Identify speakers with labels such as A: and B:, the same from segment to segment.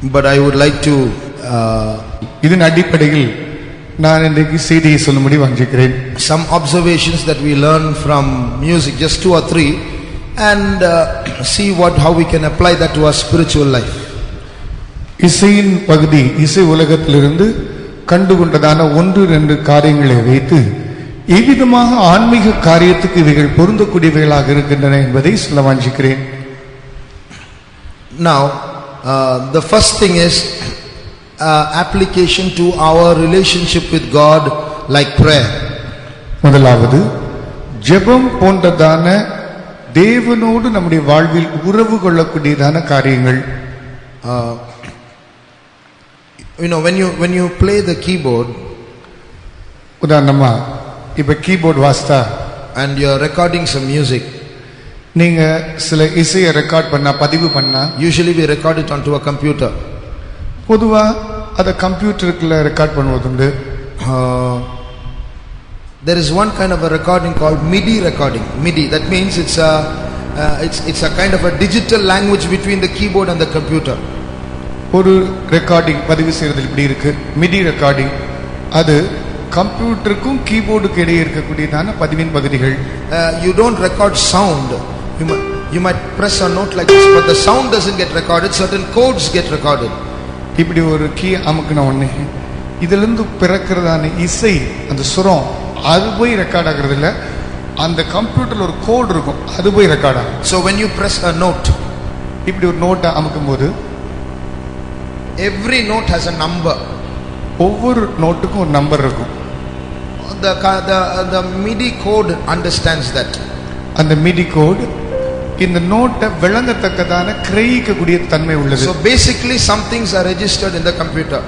A: But I would like to
B: இதன் அடிப்படையில் நான் இன்றைக்கு செய்தியை சொல்லும்படி வாஞ்சிக்கிறேன்.
A: Some observations that we learn from music, just 2 or 3, and see how we can apply that to our spiritual life.
B: இசையின் பகுதி, இசை உலகத்திலிருந்து கண்டுகொண்டதான 1-2 காரியங்களை வைத்து எவ்விதமாக ஆன்மீக காரியத்துக்கு இவைகள் பொருந்தக்கூடியவைகளாக இருக்கின்றன என்பதை சொல்ல வாஞ்சிக்கிறேன்.
A: Now the first thing is application to our relationship with God, like prayer.
B: முதலாவது ஜெபம் போன்றதான தேவனோடு நம்முடைய வாழ்வில் உறவு கொள்ளக்கூடியதான காரியங்கள்.
A: When you play the keyboard,
B: உதாரணமா இப்ப கீபோர்ட் வாசித்தா
A: and you are recording some music,
B: நீங்க சில இசையை ரெக்கார்ட் பண்ணா, பதிவு பண்ணா,
A: usually we record it onto a computer.
B: பொதுவா அத கம்ப்யூட்டருக்குள்ள record பண்ணுவதுண்டு.
A: There is one kind of a recording called MIDI recording. MIDI, that means it's a kind of a digital language between the keyboard and the computer.
B: ஒரு recording பதிவு செய்யறது இப்படி இருக்கு, midi recording. அது கம்ப்யூட்டருக்கும் கீபோர்டுக்கு இடையே இருக்கக்கூடியதான பதிவின் பகுதிகள்.
A: You don't record sound. You might press a note like this, but the sound doesn't get recorded. Certain codes get recorded.
B: இப்படி ஒரு கீ அமுக்குன உடனே இதுல இருந்து பிறக்கிறதான இசை, அந்த சுரம், அது போய் ரெக்கார்ட் ஆகுறது இல்ல, அந்த கம்ப்யூட்டர்ல ஒரு கோட் இருக்கும், அது போய் ரெக்கார்ட் ஆகும்.
A: So when you press a note,
B: இப்படி ஒரு நோட்டை அமுக்கும் போது
A: every note has a number.
B: ஒவ்வொரு நோட்டுக்கும் ஒரு நம்பர் இருக்கும்.
A: The MIDI code understands that.
B: அந்த மிடி கோட் இந்த நோட்டை விளங்கத்தக்கதான கிரகிக்கக்கூடிய தன்மை உள்ளது.
A: So basically some things are registered in the computer.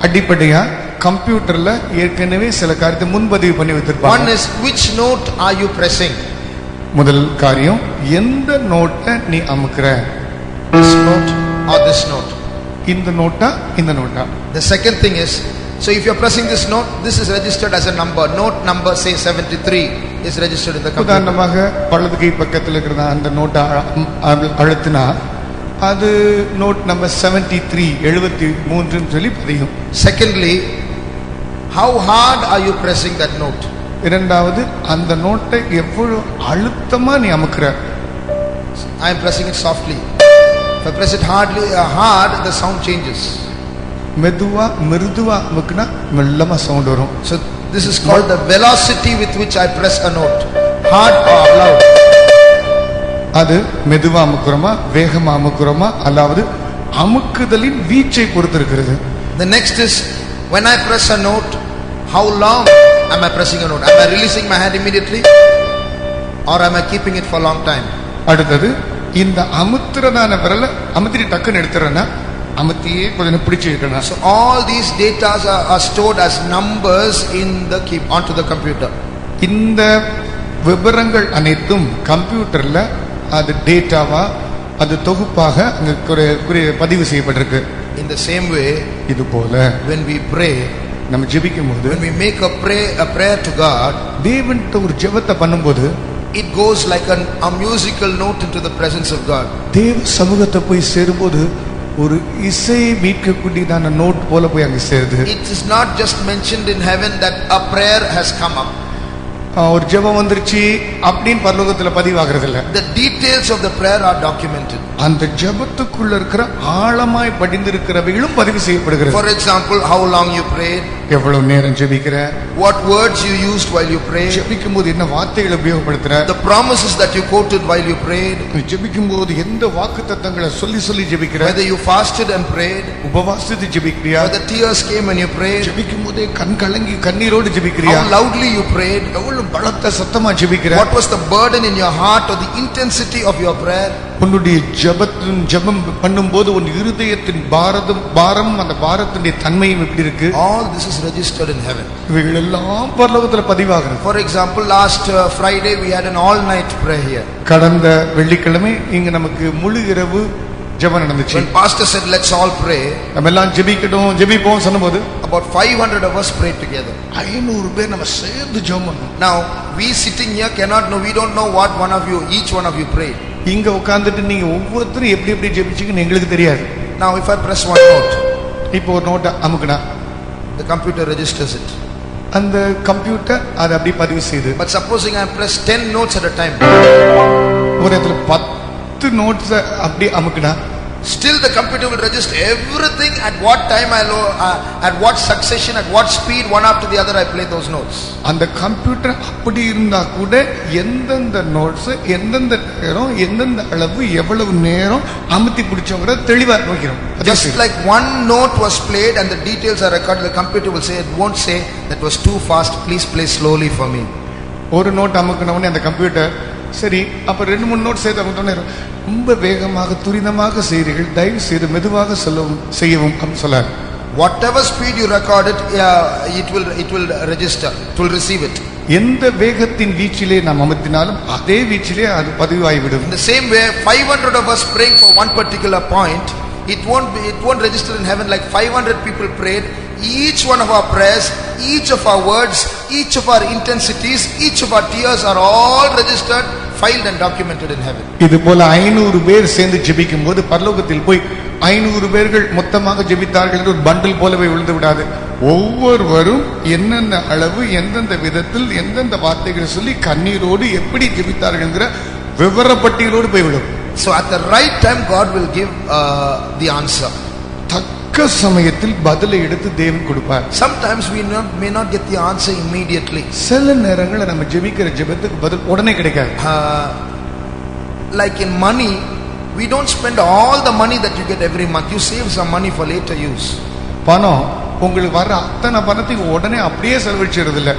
B: அடிப்படையா கம்ப்யூட்டர்ல ஏற்கனவே சில காரியத்தை முன்பதிவு பண்ணி வைத்திருப்பாங்க.
A: One is, which note are you pressing?
B: முதல் காரியம், எந்த நோட்டை நீ அமுக்குற?
A: This note or this note?
B: இந்த நோட்டா இந்த NOTA?
A: The second thing is, so if you are pressing this note, this is registered as a number. Note number say 73 is registered in the computer.
B: உதாரணமாக வலது கை பக்கத்தில் இருக்கிற அந்த நோட்டை அழுத்தினா அது note number 73 73 ன்னு சொல்லி பதியும்.
A: Secondly, how hard are you pressing that note?
B: இரண்டாவது, அந்த நோட்டை எவ்வளவு அழுத்தமா நீ அமுக்குற?
A: I am pressing it softly. If I press it hard, the sound changes.
B: மெதுவா மிருதுவா அமுக்குனா மெல்லமா சவுண்ட் வரும்.
A: So this is called the velocity with which I press a note. Hard or loud?
B: அது மெதுவா அமுக்குறோமா, வேகமா அமுக்குறோமா, அதாவது அமுக்குதலின் வீச்சை பொறுத்து இருக்கிறது.
A: The next is, when I press a note, how long am I pressing a note? Am I releasing my hand immediately or am I keeping it for a long time?
B: அடுத்தது, இந்த அமுத்துறதான விரல அமுத்தி டக்குன்னு எடுத்துறேன்னா அமுத்தியே கொஞ்சம் பிடிச்சு இருக்கணும்.
A: So all these data are stored as numbers onto the computer.
B: இந்த விவரங்கள் அனைத்தும் கம்ப்யூட்டர்ல அது டேட்டாவா, அது தொகுப்பாக அங்க பதிவு செய்யப்பட்டிருக்கு.
A: In the same way,
B: இது போல
A: when we pray,
B: நம்ம ஜெபிக்கும் போது,
A: when we make a prayer to God,
B: தேவன்கிட்ட ஒரு ஜெபத்தை பண்ணும்போது
A: it goes like a musical note into the presence of God.
B: தேவ சமூகத்தை போய் சேரும்போது ஒரு இசை மீட்கக்கூடியதான நோட் போல போய் அங்க சேருது.
A: It is not just mentioned in heaven that a prayer has come up.
B: ஒரு ஜெபம் வந்துருச்சு அப்படின்னு பரலோகத்துல பதிவாகிறது இல்ல.
A: The details of the prayer are documented.
B: அந்த ஜெபத்துக்குள்ள இருக்கிற ஆழமாய் படிந்திருக்கிறவைகளும் பதிவு செய்யப்படுகிறது.
A: For example, how long you prayed,
B: எவ்வளவு நேரம் ஜெபிக்கிற,
A: what words you used while you prayed,
B: ஜெபிக்கும் போது என்ன வார்த்தைகளை உபயோகப்படுத்துற,
A: the promises that you quoted while you prayed,
B: ஜெபிக்கும் போது எந்த வாக்குத்தத்தங்களை சொல்லி ஜெபிக்கிற,
A: whether you fasted and prayed,
B: உபவாசித்து ஜெபிக்கிறியா,
A: whether tears came when you prayed,
B: ஜெபிக்கும் போதே கண் கலங்கி கண்ணீரோடு ஜெபிக்கிறியா,
A: how loudly you prayed,
B: எவ்வளவு பலத்த சத்தமா ஜெபிக்கிற,
A: what was the burden in your heart or the intensity of your prayer.
B: உன்னுடைய ஜெபம் பண்ணும்போது உன் இருதயத்தின் பாரம் அந்த பாரத்தினுடைய தன்மையும் எப்படி இருக்கு?
A: All this is registered in heaven.
B: இவைகள் எல்லாம் பரலோகத்துல பதிவாகிறது.
A: For example, last Friday we had an all night prayer here.
B: கடந்த வெள்ளிக்கிழமை இங்க நமக்கு முழு இரவு ஜெபம் நடந்துச்சு.
A: When pastor said let's all pray,
B: நம்ம எல்லாம் ஜெபிப்போம் சொன்னபோது
A: about 500 of us prayed together.
B: 500 பேர் நம்ம சேர்ந்து ஜெபம் பண்ணோம்.
A: Now we sitting here we don't know what each one of you prayed.
B: இங்க உட்கார்ந்துட்டு நீங்க ஒவ்வொருத்தரும் எப்படி ஜெபிச்சீங்கன்னு எங்களுக்கு தெரியாது.
A: Now if I press one note,
B: இப்போ ஒரு நோட்டை அமுக்குனா
A: the computer registers it.
B: அந்த கம்ப்யூட்டர் அதை அப்படி பதிவு செய்யுது.
A: But supposing I press 10 notes at a time,
B: ஒரு இடத்துல 10 நோட்ஸ் அப்படி அமுக்குனா
A: still the computer will register everything at what time at what succession, at what speed, one after the other I play those notes.
B: அந்த computer அப்படி இருந்தா கூட எந்தெந்த notes எந்தெந்த நேரம் எந்தெந்த அளவு எவ்வளவு நேரம் அமுத்தி பிடிச்சவங்க தெளிவா வைக்கிறோம்.
A: Just like one note was played and the details are recorded, the computer will say, it won't say that was too fast, please play slowly for me.
B: ஒரு நோட் அமுக்கினவொடனே அந்த கம்ப்யூட்டர் சரி அப்ப 2-3 நோட் சேர்த்து அமுக்கினோடனே ரொம்ப வேகமாக துரிதமாக செய்கிறீர்கள், தயவு செய்து மெதுவாக செய்யவும் அப்படின்னு சொல்ல.
A: Whatever speed you record it, it will register, it will receive it.
B: எந்த வேகத்தின் வீச்சிலே நாம் அமுத்தினாலும் அதே வீச்சிலே அது பதிவாகிவிடும்.
A: In the same way, 500 of us praying for one particular point, it won't register in heaven like 500 people prayed. Each one of our prayers, each of our words, each of our intensities, each of our tears are all registered, filed and documented in heaven.
B: இது போல 500 பேர் சேர்ந்து ஜெபிக்கும் போது பரலோகத்தில் போய் 500 பேர்கள் மொத்தமாக ஜெபித்தார்கள் என்று ஒரு பண்டில் போலவே விழுந்து விடாது. ஒவ்வொருவரும் என்னென்ன அளவு எந்தெந்த விதத்தில் எந்தெந்த வார்த்தைகளை சொல்லி கண்ணீரோடு எப்படி ஜெபித்தார்கள்ங்கிற விவரப்பட்டியலோடு போய்விடும்.
A: So at the right time God will give the answer.
B: தக்க சமயத்தில் பதிலை எடுத்து தேவன் கொடுப்பார்.
A: Sometimes we may not get the answer immediately.
B: சில நேரங்கள்ல நம்ம ஜெபிக்கிற ஜெபத்துக்கு பதில் உடனே கிடைக்காது.
A: Like in money, we don't spend all the money that you get every month. You save some money for later use.
B: பணம் உங்களுக்கு வர்ற அத்தனை பணத்தையும் உடனே அப்படியே செலவழிச்சிடுறது இல்ல,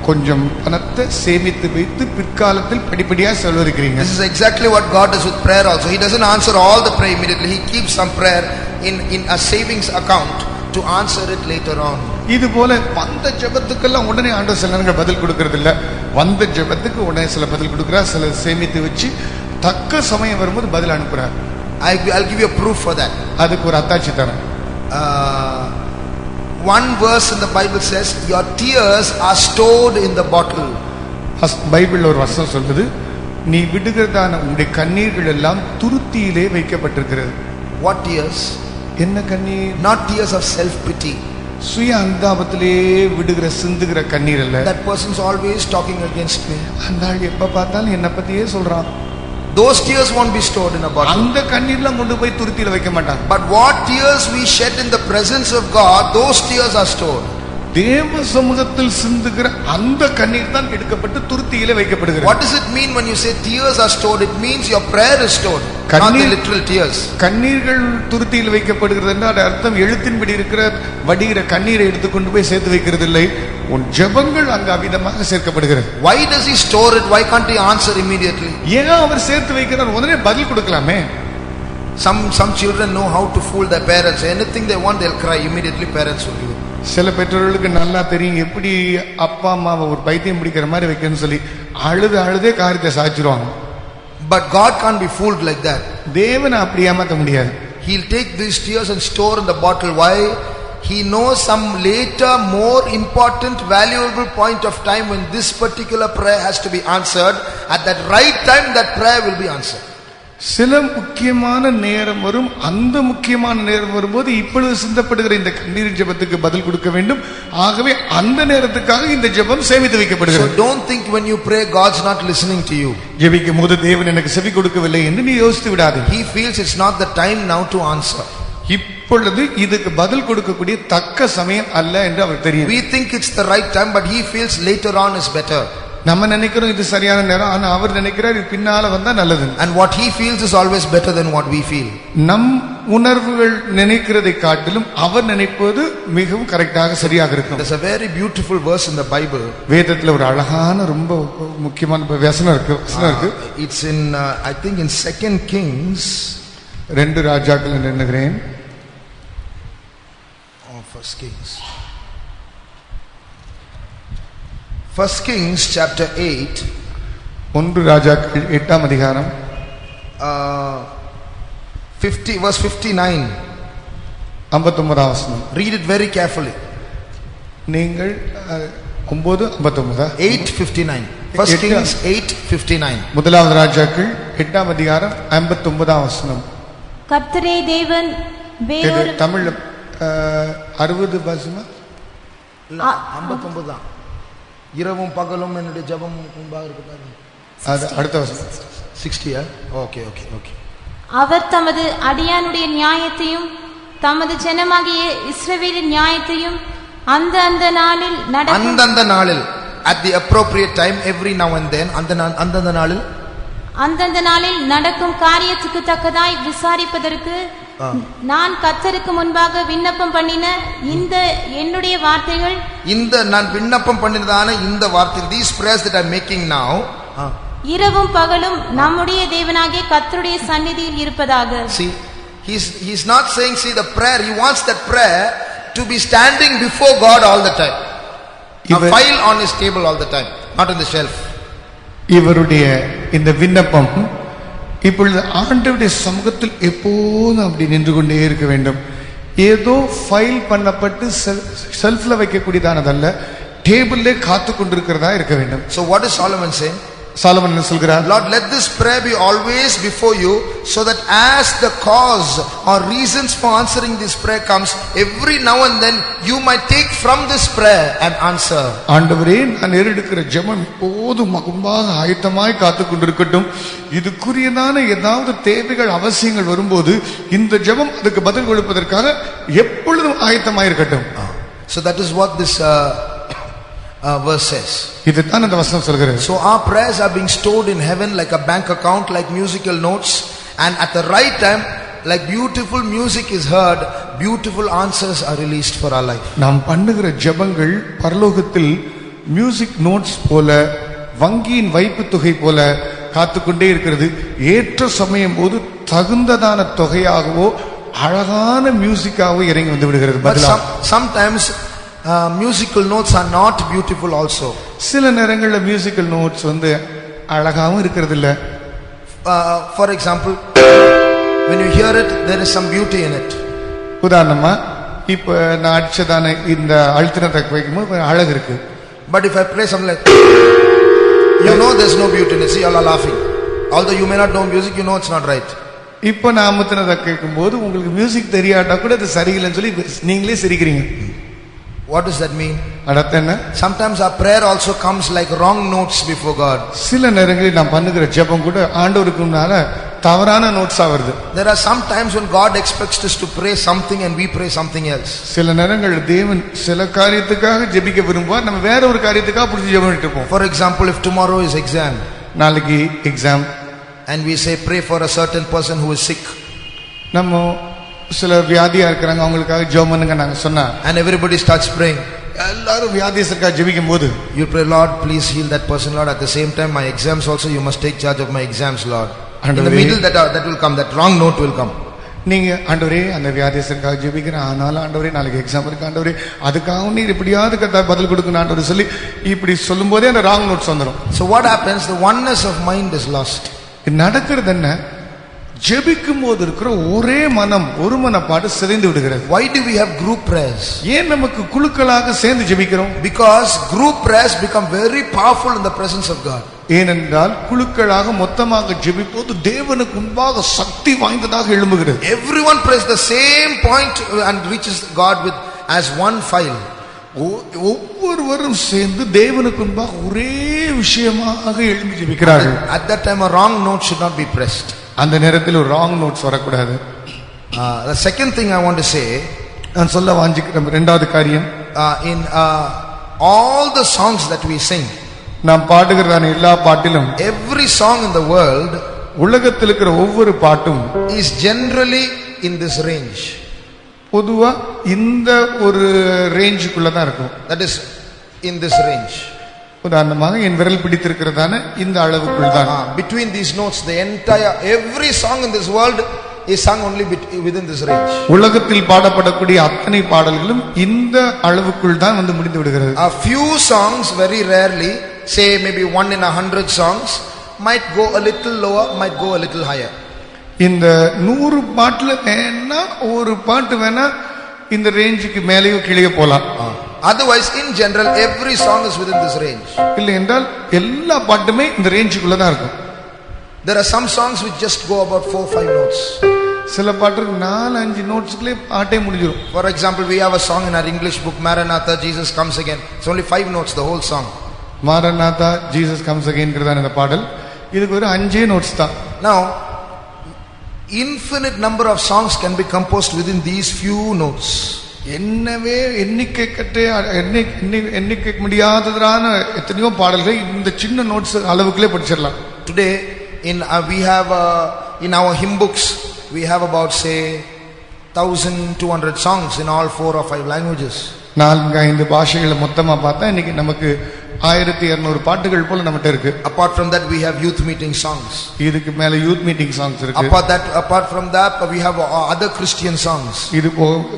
B: கொஞ்சம் பணத்தை சேமித்து வைத்து பிற்காலத்தில் படிப்படியா செலவழிக்கிறீங்க.
A: This is exactly what God does with prayer also. He doesn't answer all the prayer immediately. He keeps some prayer in a savings account to answer it later on.
B: இது போல வந்த ஜெபத்துக்கெல்லாம் உடனே ஆண்டவர் சில நேரங்கள் பதில் கொடுக்கிறது இல்ல, வந்த ஜெபத்துக்கு உடனே சில பதில் கொடுக்கிறார், சில சேமித்து வச்சு தக்க சமயம் வரும்போது பதில் அனுப்புறார்.
A: I'll give you a proof for that.
B: அதுக்கு ஒரு அத்தாட்சி தரேன்.
A: One verse in the Bible says, your tears are stored in the bottle.
B: பைபிள்ல ஒரு வசனம் சொல்லுது, நீ விடுகிறதான உன்னுடைய கண்ணீர்கள் எல்லாம் துருத்தியிலே வைக்கப்பட்டிருக்கிறது.
A: What tears?
B: என்ன கண்ணீர்?
A: Not tears of self pity.
B: சுய அந்தாபத்திலே விடுகிற சிந்துகிற கண்ணீர் அல்ல.
A: That person's always talking against me.
B: அந்த ஆள் எப்ப பார்த்தாலும் என்ன பத்தியே சொல்றான்.
A: Those tears won't be stored in a bottle.
B: அந்த கண்ணீர்லாம் கொண்டு போய் துருத்தியில வைக்க மாட்டாங்க.
A: But what tears we shed in the presence of God, those tears are stored.
B: தேவ சமூகத்தில் சிந்துகிற அந்த கண்ணீர் தான் எடுக்கப்பட்டு துருத்தியிலே வைக்கப்படுகிறது.
A: What does it mean when you say tears are stored? It means your prayer is stored, not the literal tears.
B: கண்ணீர்கள் துருத்தியில் வைக்கப்படுகிறது என்றால் அர்த்தம் எழுத்தின்படி இருக்கிற வடிகிற கண்ணீரை எடுத்து கொண்டு போய் சேர்த்து வைக்கிறது இல்லை, உன் ஜெபங்கள் அங்க அவிதமாக சேர்க்கப்படுகிறது.
A: Why does he store it? Why can't he answer immediately?
B: ஏன் அவர் சேர்த்து வைக்கிறார்? உடனே பதில் கொடுக்கலாமே.
A: Some children know how to fool their parents. Anything they want, they'll cry. Immediately parents will give it.
B: சில பெற்றோர்களுக்கு நல்லா தெரியும் எப்படி அப்பா அம்மாவை ஒரு பைத்தியம் பிடிக்கிற மாதிரி வைக்கணும்னு சொல்லி அழுதே காரியத்தை சாய்ச்சிருவாங்க.
A: But God can't be fooled like that.
B: தேவனை அப்படி ஏமாத்த முடியாது.
A: He'll take these tears and store in the bottle. Why? He knows some later more important valuable point of time when this particular prayer has to be answered. At that right time that prayer will be answered.
B: சில முக்கியமான நேரம் வரும், அந்த முக்கியமான நேரம் வரும்போது இப்பொழுது சிந்தப்படுகிற இந்த கண்ணீர் ஜெபத்துக்கு பதில் கொடுக்க வேண்டும். ஆகவே அந்த நேரத்துக்காக இந்த ஜெபம் சேமித்து வைக்கப்படுகிறது.
A: So don't think when you pray God's not listening to you.
B: ஜெபிக்கும் போது தேவன் எனக்கு செவி கொடுக்கவில்லை என்று நீ யோசித்து விடாதே.
A: He feels it's not the time now to answer.
B: இப்பொழுது இதுக்கு பதில் கொடுக்கக்கூடிய தக்க சமயம் அல்ல என்று அவர் தெரியும்.
A: We think it's the right time, but he feels later on is better.
B: நம்ம நினைக்கிறோம் இது சரியான நேரம், ஆனா அவர் நினைக்கிறார் இது பின்னால வந்தா நல்லது.
A: And what he feels is always better than what we feel.
B: நம் உணர்வுகள் நினைக்கிறதை காட்டிலும் அவர் நினைப்பது மிகவும் கரெக்டாக சரியாக இருக்கும்.
A: There's a very beautiful verse in the Bible.
B: வேதத்துல ஒரு அழகான ரொம்ப முக்கியமான வசனம் இருக்கு.
A: It's in I think in 2 Kings.
B: 2 ராஜாக்கள் நினைக்கிறேன்.
A: Oh, 1 Kings. 1 Kings chapter 8.
B: 1 ராஜாக்கள் 8ஆம் அதிகாரம்
A: 50 verse 59.
B: 59ஆம் வசனம்.
A: Read it very carefully.
B: நீங்கள் 9:59
A: 8:59. 1 Kings 8:59.
B: முதலாவது ராஜாக்கள் 8ஆம் அதிகாரம் 59ஆம் வசனம்.
C: கர்த்தரே தேவன்,
B: இது
C: வேறொரு
B: தமிழ்ல 60 பாசுமா
A: இல்ல 59 தான். இரவும் பகலும் என்னுடைய ஜெபம் முன்பாக இருக்கிறது.
B: அது அடுத்த வசனம்
A: 60. Okay okay okay.
C: அவர் தமது அடியானுடைய நியாயத்தையும் தமது ஜனமாகிய இஸ்ரவேலின் நியாயத்தையும் அந்த நாளில் நடக்கும்
A: அந்தந்த நாளில் at the appropriate time every now and then அந்தந்த நாளில்
C: அந்தந்த நாளில் நடக்கும் காரியத்துக்கு தக்கதாய் விசாரிப்பதற்கு நான் கர்த்தருக்கு முன்பாக விண்ணப்பம் பண்ணின இந்த என்னுடைய வார்த்தைகள்
A: இந்த நான் விண்ணப்பம் பண்ணினதான இந்த வார்த்தை these prayers that I am making now
C: இரவும் பகலும் நம்முடைய தேவனாகிய கர்த்தருடைய சந்நிதியில் இருப்பதாக.
A: see he's not saying see the prayer he wants that prayer to be standing before God all the time, a file on his table all the time, not on the shelf.
B: இவருடைய இந்த விண்ணப்பம் இப்பொழுது ஆண்டவருடைய சமூகத்தில் எப்போதும் அப்படி நின்று கொண்டே இருக்க வேண்டும். ஏதோ ஃபைல் பண்ணப்பட்டு செல்ஃப்ல வைக்கக்கூடியதானதல்ல, டேபிள்லே காத்து கொண்டிருக்கிறதா இருக்க வேண்டும்.
A: So what is Solomon saying?
B: Solomon என்ன சொல்கிறார்?
A: Lord, let this prayer be always before you, so that as the cause or reasons for answering this prayer comes, every now and then you might take from this prayer and answer.
B: ஆண்டவரே, நான் ஏறெடுக்கிற ஜெபம் எப்போதும் முன்பாக ஆயத்தமாய் காத்து கொண்டிருக்கட்டும். இதுக்குரியதான ஏதாவது தேவைகள் அவசியங்கள் வரும்போது இந்த ஜெபம் அதுக்கு பதில் கொடுப்பதற்காக எப்பொழுதும் ஆயத்தமாய் இருக்கட்டும்.
A: So that is what this verse says.
B: இதுதான் அந்த வசனம் சொல்கிறது.
A: So our prayers are being stored in heaven like a bank account, like musical notes, and at the right time, like beautiful music is heard, beautiful answers are released for our life.
B: நாம் பண்ணுகிற ஜெபங்கள் பரலோகத்தில் music notes போல, வங்கியின் வைப்பு தொகை போல காத்துக்கொண்டே இருக்கிறது. ஏற்ற சமயம் போது தகுந்ததான தொகையாகவோ அழகான மியூசிக்காகவோ இறங்கி வந்து விடுகிறது.
A: But sometimes musical notes are not beautiful also.
B: சில நேரங்களில் மியூசிக்கல் நோட்ஸ் வந்து அழகாவும் இருக்கிறது இல்ல.
A: For example, when you hear it, there is some beauty in it.
B: உதாரணமா இப்ப நான் அடிச்சதான இந்த அழுத்தினத்தை வைக்கும்போது அழகு இருக்கு.
A: But if I play something like, you know there's no beauty in it. See, you all are laughing. Although you may not know music, you know it's not right.
B: இப்ப நான் அமுத்தினதை கேட்கும் போது உங்களுக்கு மியூசிக் தெரியாட்டா கூட அது சரியில்லைன்னு சொல்லி நீங்களே சிரிக்கிறீங்க.
A: What does that mean?
B: அர்த்தம் என்ன?
A: Sometimes our prayer also comes like wrong notes before God.
B: சில நேரங்களில் நாம் பண்ணுகிற ஜெபம் கூட ஆண்டவருக்கு முன்னால தவறான நோட்ஸா வருது.
A: There are some times when God expects us to pray something and we pray something else.
B: சில நேரங்களில் தேவன் சில காரியத்துக்காக ஜெபிக்க விரும்புவார், நம்ம வேற ஒரு காரியத்துக்காக புடிச்சு ஜெபம் இருப்போம்.
A: For example, if tomorrow is exam,
B: நாளைக்கு exam,
A: and we say pray for a certain person who is sick,
B: நம்ம சில வியாதியா இருக்கிறாங்க அவங்களுக்காக ஜெபம் பண்ணுங்க நாங்க சொன்னா,
A: and everybody starts praying,
B: எல்லாரும் வியாதியஸ்தருக்காக ஜெபிக்கும் போது
A: you pray, Lord please heal that person, Lord, at the same time my exams also you must take charge of my exams, Lord. In the middle that will come, that wrong note will come.
B: நீங்க ஆண்டவரே அந்த வியாதியஸ்தருக்காக ஜெபிக்கிறேன், ஆனாலும் ஆண்டவரே நாளைக்கு exam இருக்கு, ஆண்டவரே அதுக்காக நீர் எப்படியாவது பதில் கொடுக்கணும் ஆண்டவரே சொல்லி இப்படி சொல்லும் போதே அந்த ராங் நோட்ஸ் வந்துடும்.
A: So what happens? The oneness of mind is lost.
B: நடக்கிறது என்ன? ஜெபிக்கும் போது இருக்கிற ஒரே மனம், ஒரு மனப்பாடு சிதைந்து விடுகிறது.
A: Why do we have group prayers?
B: ஏன் நமக்கு குழுக்களாக சேர்ந்து ஜெபிக்கிறோம்?
A: Because group prayers become very powerful in the presence of God.
B: ஏனென்றால் குழுக்களாக மொத்தமாக ஜெபிப்போது தேவனுக்கு முன்பாக சக்தி வாய்ந்ததாக எழும்புகிறது.
A: Everyone prays the same point and reaches God with as one file.
B: ஒவ்வொருவரும் சேர்ந்து தேவனுக்கு முன்பாக ஒரே விஷயமாக எழும்பி ஜெபிக்கிறார்கள்.
A: At that time a wrong note should not be pressed.
B: அந்த நேரத்தில் ஒரு ராங் நோட்ஸ் வரக்கூடாது.
A: The second thing I want to say,
B: நான் சொல்ல வாஞ்சிக்கிற இரண்டாவது காரியம்,
A: in all the songs that we sing,
B: நாம் பாடுகிறதான எல்லா பாட்டிலும்,
A: every song in the world,
B: உலகத்தில் இருக்கிற ஒவ்வொரு பாட்டும்
A: is generally in this range.
B: பொதுவா இந்த ஒரு ரேஞ்சுக்குள்ள தான் இருக்கும்.
A: That is in this range.
B: உதாரணமாக என் விரல் பிடித்திருக்கிறதான இந்த அளவுக்குள் தான்.
A: Between these notes, the entire every song in this world is sung only within this range.
B: உலகத்தில் பாடப்படக்கூடிய அத்தனை பாடல்களும் இந்த அளவுக்குள் தான் வந்து முடிந்து விடுகிறது.
A: A few songs very rarely, say maybe 1 in 100 songs, might go a little lower, might go a little higher.
B: இந்த 100 பாட்டுல வேணா ஒரு பாட்டு வேணா இந்த ரேஞ்சுக்கு மேலேயோ கீழே போலாம்.
A: Otherwise in general every song is within this range.
B: இல்லை என்றால் எல்லா பாட்டுமே இந்த ரேஞ்சுக்குள்ள தான் இருக்கும்.
A: There are some songs which just go about 4-5 notes.
B: சில பாட்டுக்கு 4-5 நோட்ஸ்க்குள்ளே பாட்டே முடிஞ்சிடும்.
A: For example, we have a song in our English book, Maranatha, Jesus Comes Again. It's only 5 notes, the whole song.
B: Maranatha Jesus comes அகைன்ங்கிறதான இந்த பாடல், இதுக்கு ஒரு 5 notes தான்.
A: Now, infinite number of songs can be composed within these few notes.
B: என்னவே எண்ணிக்கை முடியாததான எத்தனையோ பாடல்கள் இந்த சின்ன notes அளவுக்குள்ளே படிச்சிடலாம்.
A: Today, we have in our hymn books, we have about say 1200 songs in all 4 or 5 languages.
B: 4-5 பாஷைகளை மொத்தமா பார்த்தா இன்னைக்கு நமக்கு 1200 பாட்டுகள் போல நம்மகிட்ட இருக்கு.
A: Apart from that, we have youth meeting songs.
B: இதுக்கு மேல யூத் மீட்டிங் சாங்ஸ் இருக்கு.
A: Apart from that, we have other Christian songs.
B: இது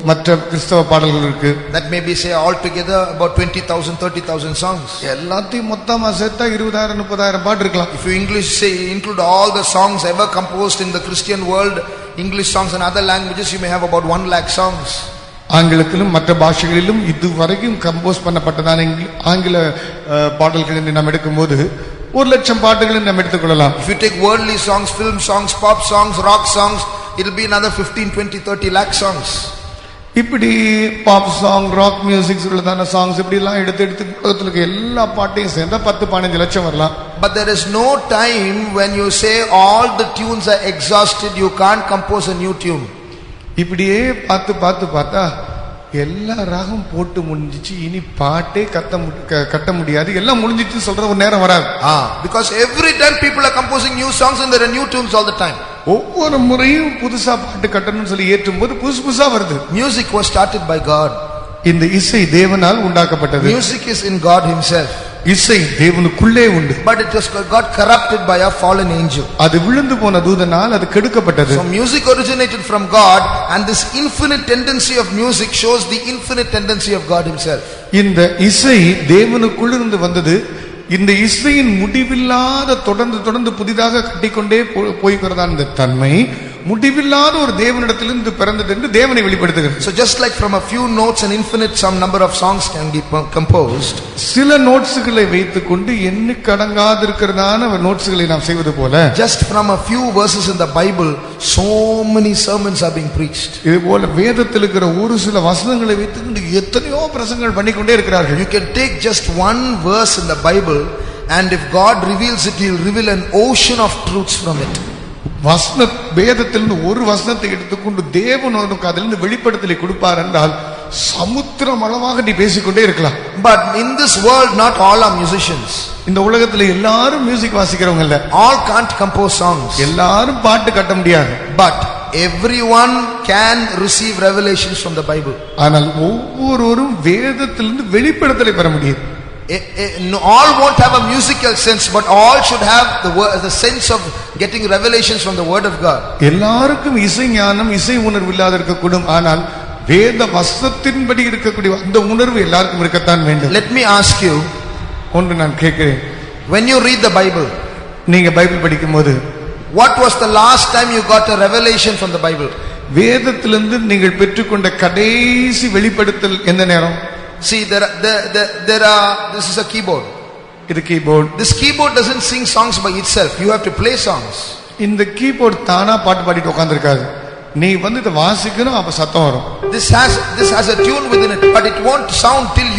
B: மற்ற கிறிஸ்தவ பாடல்கள் இருக்கு.
A: That may be say all together about 20,000 30,000 songs.
B: எல்லாத்தையும் மொத்தமா சேர்த்தா 20,000 30,000 பாட்டு இருக்கலாம்.
A: If you include all the songs ever composed in the Christian world, English songs and other languages, you may have about 1 lakh songs.
B: ஆங்கிலத்திலும் மற்ற பாஷைகளிலும் இதுவரைக்கும் compose பண்ணப்பட்டதான ஆங்கில பாடல்கள் என்று நாம் எடுக்கும்போது 1,00,000 பாட்டுகளை நாம் எடுத்துக்கொள்ளலாம்.
A: If you take worldly songs, film songs, pop songs, rock songs, it will be another 15, 20, 30 lakh songs.
B: இப்படி பாப் சாங், ராக் மியூசிக் உள்ளதான சாங்ஸ் இப்படி எல்லாம் எடுத்து உலகத்துல எல்லா பாட்டையும் சேர்ந்தா 10-15 லட்சம் வரலாம்.
A: But there is no time when you say all the tunes are exhausted, you can't compose a new tune.
B: இப்படியே பார்த்தா எல்லா ராகம் போட்டு முடிஞ்சிச்சு, இனி பாட்டே கட்ட முடியாது, எல்லாம் முடிஞ்சிச்சு சொல்ற ஒரு நேரம் வராது.
A: Because every time people are composing new songs and there are new tunes all the time.
B: ஒவ்வொரு முறையும் புதுசா பாட்டு கட்டணும்னு சொல்லி ஏற்றும் போது புதுசா வருது.
A: Music was started by God.
B: இந்த இசை தேவனால் உண்டாக்கப்பட்டது.
A: Music is in God himself.
B: இசை தேவனுக்குள்ளே உண்டு.
A: But it was got corrupted by a fallen angel.
B: அது விழுந்து போன தூதனால் அது கெடுக்கப்பட்டது.
A: So music originated from God, and this infinite tendency of music shows the infinite tendency of God himself.
B: இந்த இசை தேவனுக்குள்ளிருந்து வந்தது. இந்த இசையின் முடிவில்லாத தொடர்ந்து புதிதாக கட்டிக்கொண்டே போய்கிறதான இந்த தன்மை முடிவில்லாத ஒரு தேவனிடத்திலிருந்து பிறந்தது என்று தேவனை வெளிப்படுத்துகிறது.
A: So just like from a few notes an infinite some number of songs can be composed.
B: சில நோட்ஸ்களை வைத்துக்கொண்டு எண்ணிக்கடங்காத இருக்கிறதான நோட்ஸ்களை நாம் செய்வது போல
A: just from a few verses in the Bible so many sermons are being preached.
B: இது போல வேதத்தில் இருக்கிற ஒரு சில வசனங்களை வைத்துக்கொண்டு எத்தனையோ பிரசங்கங்கள் பண்ணிக்கொண்டே இருக்கிறார்கள்.
A: You can take just one verse in the Bible, and if God reveals it, he will reveal an ocean of truths from it.
B: வேதத்திலிருந்து ஒரு வசனத்தை எடுத்துக்கொண்டு தேவன் உனக்கு அதிலிருந்து வெளிப்படுத்தலை கொடுப்பார் என்றால் சமுத்திரம் அளவாக நீ பேசிக்கொண்டே இருக்கலாம்.
A: But in this world not all are musicians.
B: இந்த உலகத்துல எல்லாரும் மியூசிக் வாசிக்கிறவங்க இல்ல.
A: All can't compose songs.
B: எல்லாரும் பாட்டு கட்ட முடியாது.
A: But everyone can receive revelations from the Bible.
B: ஆனால் ஒவ்வொருவரும் வேதத்திலிருந்து வெளிப்படுத்தலை பெற முடியும்.
A: All won't have a musical sense, but all should have the sense of getting revelations from the word of God.
B: எல்லாருக்கும் இசை ஞானம், இசை உணர்வு இல்லாத இருக்கக்கூடும், ஆனால் வேத வசனத்தின்படி இருக்கக்கூடிய அந்த உணர்வு எல்லாருக்கும் இருக்கத்தான் வேண்டும்.
A: Let me ask you,
B: ஒன்று நான் கேட்கிறேன்,
A: when you read the Bible,
B: நீங்க பைபிள் படிக்கும்போது
A: what was the last time you got a revelation from the Bible?
B: வேதத்திலிருந்து நீங்கள் பெற்றுக்கொண்ட கடைசி வெளிப்படுத்தல் எந்த நேரம்?
A: See, this is a keyboard.
B: இது keyboard.
A: This keyboard doesn't sing songs by itself. You have to play songs.
B: இந்த கீபோர்ட் தானா பாட்டு பாடிட்டு உட்கார்ந்திருக்காது. நீ வந்து இத வாசிக்கணும், அப்ப சத்தம் வரும்.
A: This has a tune within it, but it won't sound till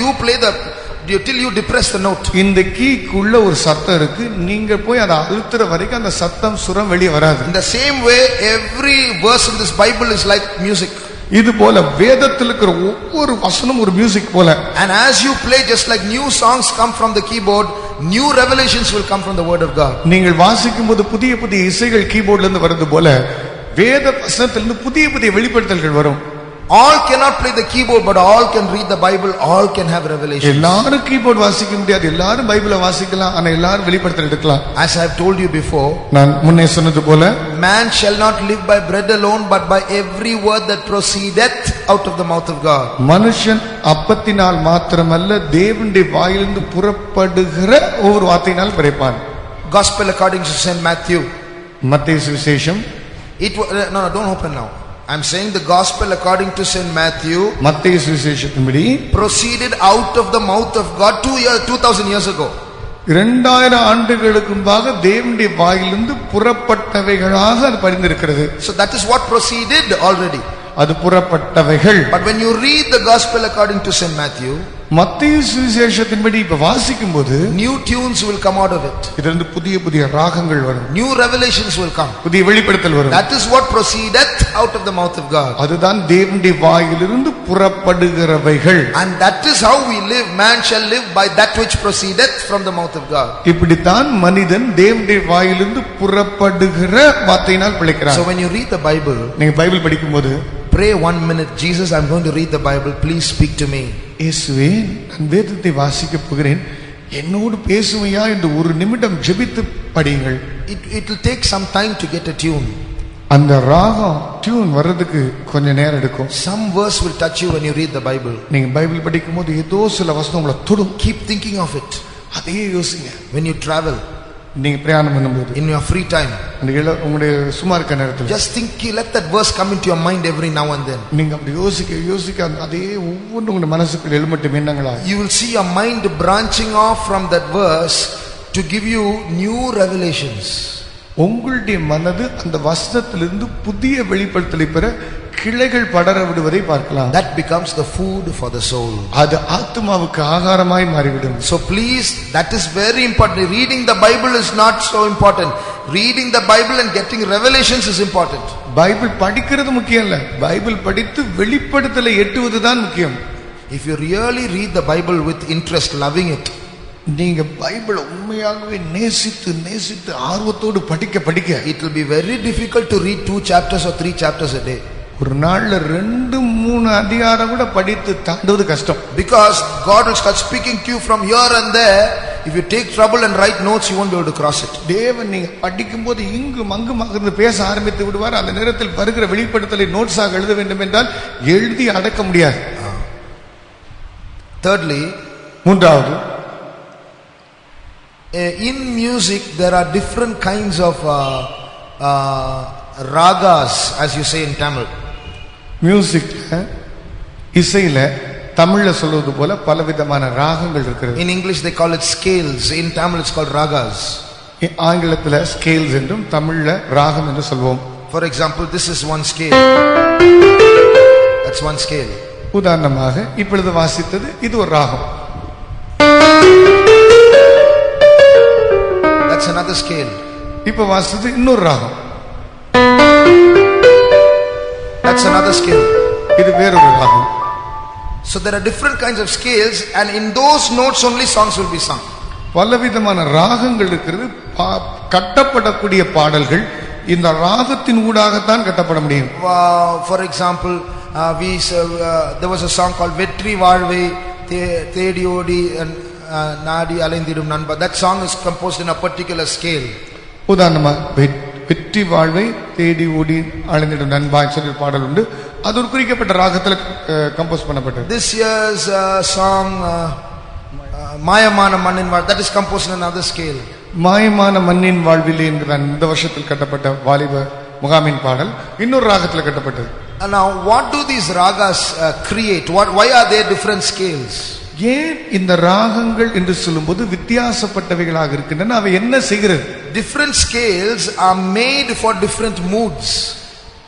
A: you depress the note.
B: இந்த கீக்குள்ள ஒரு சத்தம் இருக்கு. நீங்க போய் அதை அழுத்துற வரைக்கும் அந்த சத்தம் சுரம் வெளியே வராது.
A: In the same way, every verse in this Bible is like music.
B: இது போல வேதத்தில் இருக்கிற ஒவ்வொரு வசனம் ஒரு மியூசிக் போல.
A: And as you play, just like new songs come from the keyboard, new revelations will come from the word of God.
B: நீங்கள் வாசிக்கும்போது புதிய புதிய இசைகள் கீபோர்ட்ல இருந்து வருது போல வேத வசனத்திலிருந்து புதிய புதிய வெளிப்படுத்தல்கள் வரும்.
A: All cannot play the keyboard, but all can read the Bible, all can have revelation.
B: எல்லாரும் கீபோர்ட் வாசிக்க முடியாது, எல்லாரும் பைபிளை வாசிக்கலாம், ஆனா எல்லாரும் வெளிப்படுத்தல் எடுக்கலாம்.
A: As I have told you before,
B: நான் முன்னே சொன்னது போல
A: man shall not live by bread alone, but by every word that proceedeth out of the mouth of God.
B: மனுஷன் அப்பத்தினால் மாத்திரமல்ல தேவனுடைய வாயிலிருந்து புறப்படுகிற ஒவ்வொரு வார்த்தையினால் பிழைப்பான்.
A: Gospel according to Saint Matthew.
B: மத்தேயு சுவிசேஷம்.
A: No, don't open now. I'm saying the gospel according to Saint Matthew.
B: மத்தேயு சுவிசேஷத்தின்படி
A: proceeded out of the mouth of God 2000 years ago.
B: 2000 ஆண்டுகளுக்கு முன்பாக தேவனுடைய வாயிலிருந்து புறப்பட்டவைகளாக அது பதிந்திருக்கிறது.
A: So that is what proceeded already.
B: அது புறப்பட்டவைகள்.
A: But when you read the gospel according to Saint Matthew,
B: மத்தேயு சுவிசேஷத்தின்படி இப்ப வாசிக்கும் போது
A: new tunes will come out of it.
B: இதிலிருந்து புதிய புதிய ராகங்கள் வரும்.
A: New revelations will come.
B: புதிய வெளிப்படுத்தல் வரும்.
A: That is what proceedeth out of the mouth of God.
B: அதுதான் தேவனுடைய வாயிலிருந்து புறப்படுகிறவைகள்.
A: And that is how we live. Man shall live by that which proceedeth from the mouth of God.
B: இப்படித்தான் மனிதன் தேவனுடைய வாயிலிருந்து புறப்படுகிற வார்த்தையினால் பிழைக்கிறான்.
A: So when you read the Bible,
B: நீங்க பைபிள் படிக்கும்போது
A: pray 1 minute, Jesus, I'm going to read the Bible, please speak to me.
B: இயேசுவே, நான் வேதத்தை வாசிக்கப் போகிறேன், என்னோடு பேசுவையா என்று ஒரு நிமிடம் ஜெபித்து படியுங்கள்.
A: It will take some time to get a tune.
B: அந்த ராகம் டியூன் வர்றதுக்கு கொஞ்ச நேரம் எடுக்கும்.
A: Some verse will touch you when you read the Bible.
B: நீங்க பைபிள் படிக்கும்போது ஏதோ சில வசனம் உங்களை தொடும்.
A: Keep thinking of it.
B: அதையே யோசிங்க.
A: When you travel,
B: நீங்க பிரயாணம் பண்ணும்போது,
A: in your free time,
B: உங்களுடைய சும்மா இருக்க நேரத்தில்
A: just think, let that verse come into your mind every now and then.
B: நீங்க அப்படி யோசிக்க அதே ஒவ்வொன்றும் உங்க மனசுக்குள் எழுமட்டும் எண்ணங்களா.
A: You will see your mind branching off from that verse to give you new revelations.
B: உங்களுடைய மனது அந்த வசனத்திலிருந்து புதிய வெளிப்படுத்தலை பெற கிளைகள் படர விடுவதை பார்க்கலாம்.
A: That becomes the food for the soul.
B: அது ஆத்மாவுக்கு ஆகாரமாய் மாறிவிடும்.
A: So please, that is very important. Reading the Bible is not so important. Reading the Bible and getting revelations is important.
B: Bible படிக்கிறது முக்கியம் இல்ல, பைபிள் படித்து வெளிப்படுத்தலை எட்டுவதுதான் முக்கியம்.
A: If you really read the Bible with interest, loving it,
B: நீங்க Bible உண்மையாகவே நேசித்து ஆர்வத்தோடு படிக்க
A: it will be very difficult to read 2 chapters or 3 chapters a day.
B: ஒரு நாள்ல 2-3 அதிகாரம் கூட படித்து தாண்டுவது கஷ்டம்.
A: Because God will start speaking to you from here and there. If you take trouble and write notes, you won't be able to cross it.
B: தேவன் நீங்க படிக்கும்போது இங்கும் அங்குமாக இருந்து பேச ஆரம்பித்து விடுவார். அந்த நேரத்தில் வருகிற வெளிப்படுத்தலை நோட்ஸாக எழுத வேண்டும் என்றால் எழுதி அடக்க முடியாது.
A: Thirdly,
B: மூன்றாவது,
A: in music there are different kinds of ragas, as you say in Tamil.
B: Music இசையில தமிழ்ல சொல்வது போல பலவிதமான ராகங்கள் இருக்கிறது.
A: In English they call it scales. In Tamil it's called ragas.
B: ஆங்கிலத்துல ஸ்கேல்ஸ் என்றும் தமிழ்ல ராகம் என்று சொல்வோம்.
A: For example, this is one scale. That's one scale.
B: உதாரணமாக இப்பொழுது வாசித்தது இது ஒரு ராகம்.
A: That's another scale.
B: இப்ப வாசித்தது இன்னொரு ராகம்.
A: That's another scale.
B: இது வேறொரு ராகம்.
A: So there are different kinds of scales, and in those notes only songs will be sung.
B: பலவிதமான ராகங்கள் இருக்கிறது. கட்டப்படக்கூடிய பாடல்கள் இந்த ராகத்தின் ஊடாகத்தான் கட்டப்பட முடியும்.
A: For example, there was a song called Vetri Vaalvai Thedi Odi and Nadi Alenthidum Nanba. That song is composed in a particular scale.
B: உதாரணமா வெற்றி வாழ்வை தேடி ஓடி அலைந்திடும் நண்பா சொல்லி பாடல் உண்டு. அது ஒரு குறிக்கப்பட்ட ராகத்துல கம்போஸ் பண்ணப்பட்டது.
A: This year's song மாயமான மண்ணின் வாழ், that is composed in another scale.
B: மாயமான மண்ணின் வாழ்விலே என்கிற இந்த வருஷத்தில் கட்டப்பட்ட வாலிப முகாமின் பாடல் இன்னொரு ராகத்துல கட்டப்பட்டது.
A: Now what do these ragas create? Why are there different scales?
B: ஏன் இந்த ராகங்கள் என்று சொல்லும்போது வித்தியாசப்பட்டவைகளாக இருக்கின்றன? அவை என்ன செய்கிறது?
A: Different scales are made for different moods.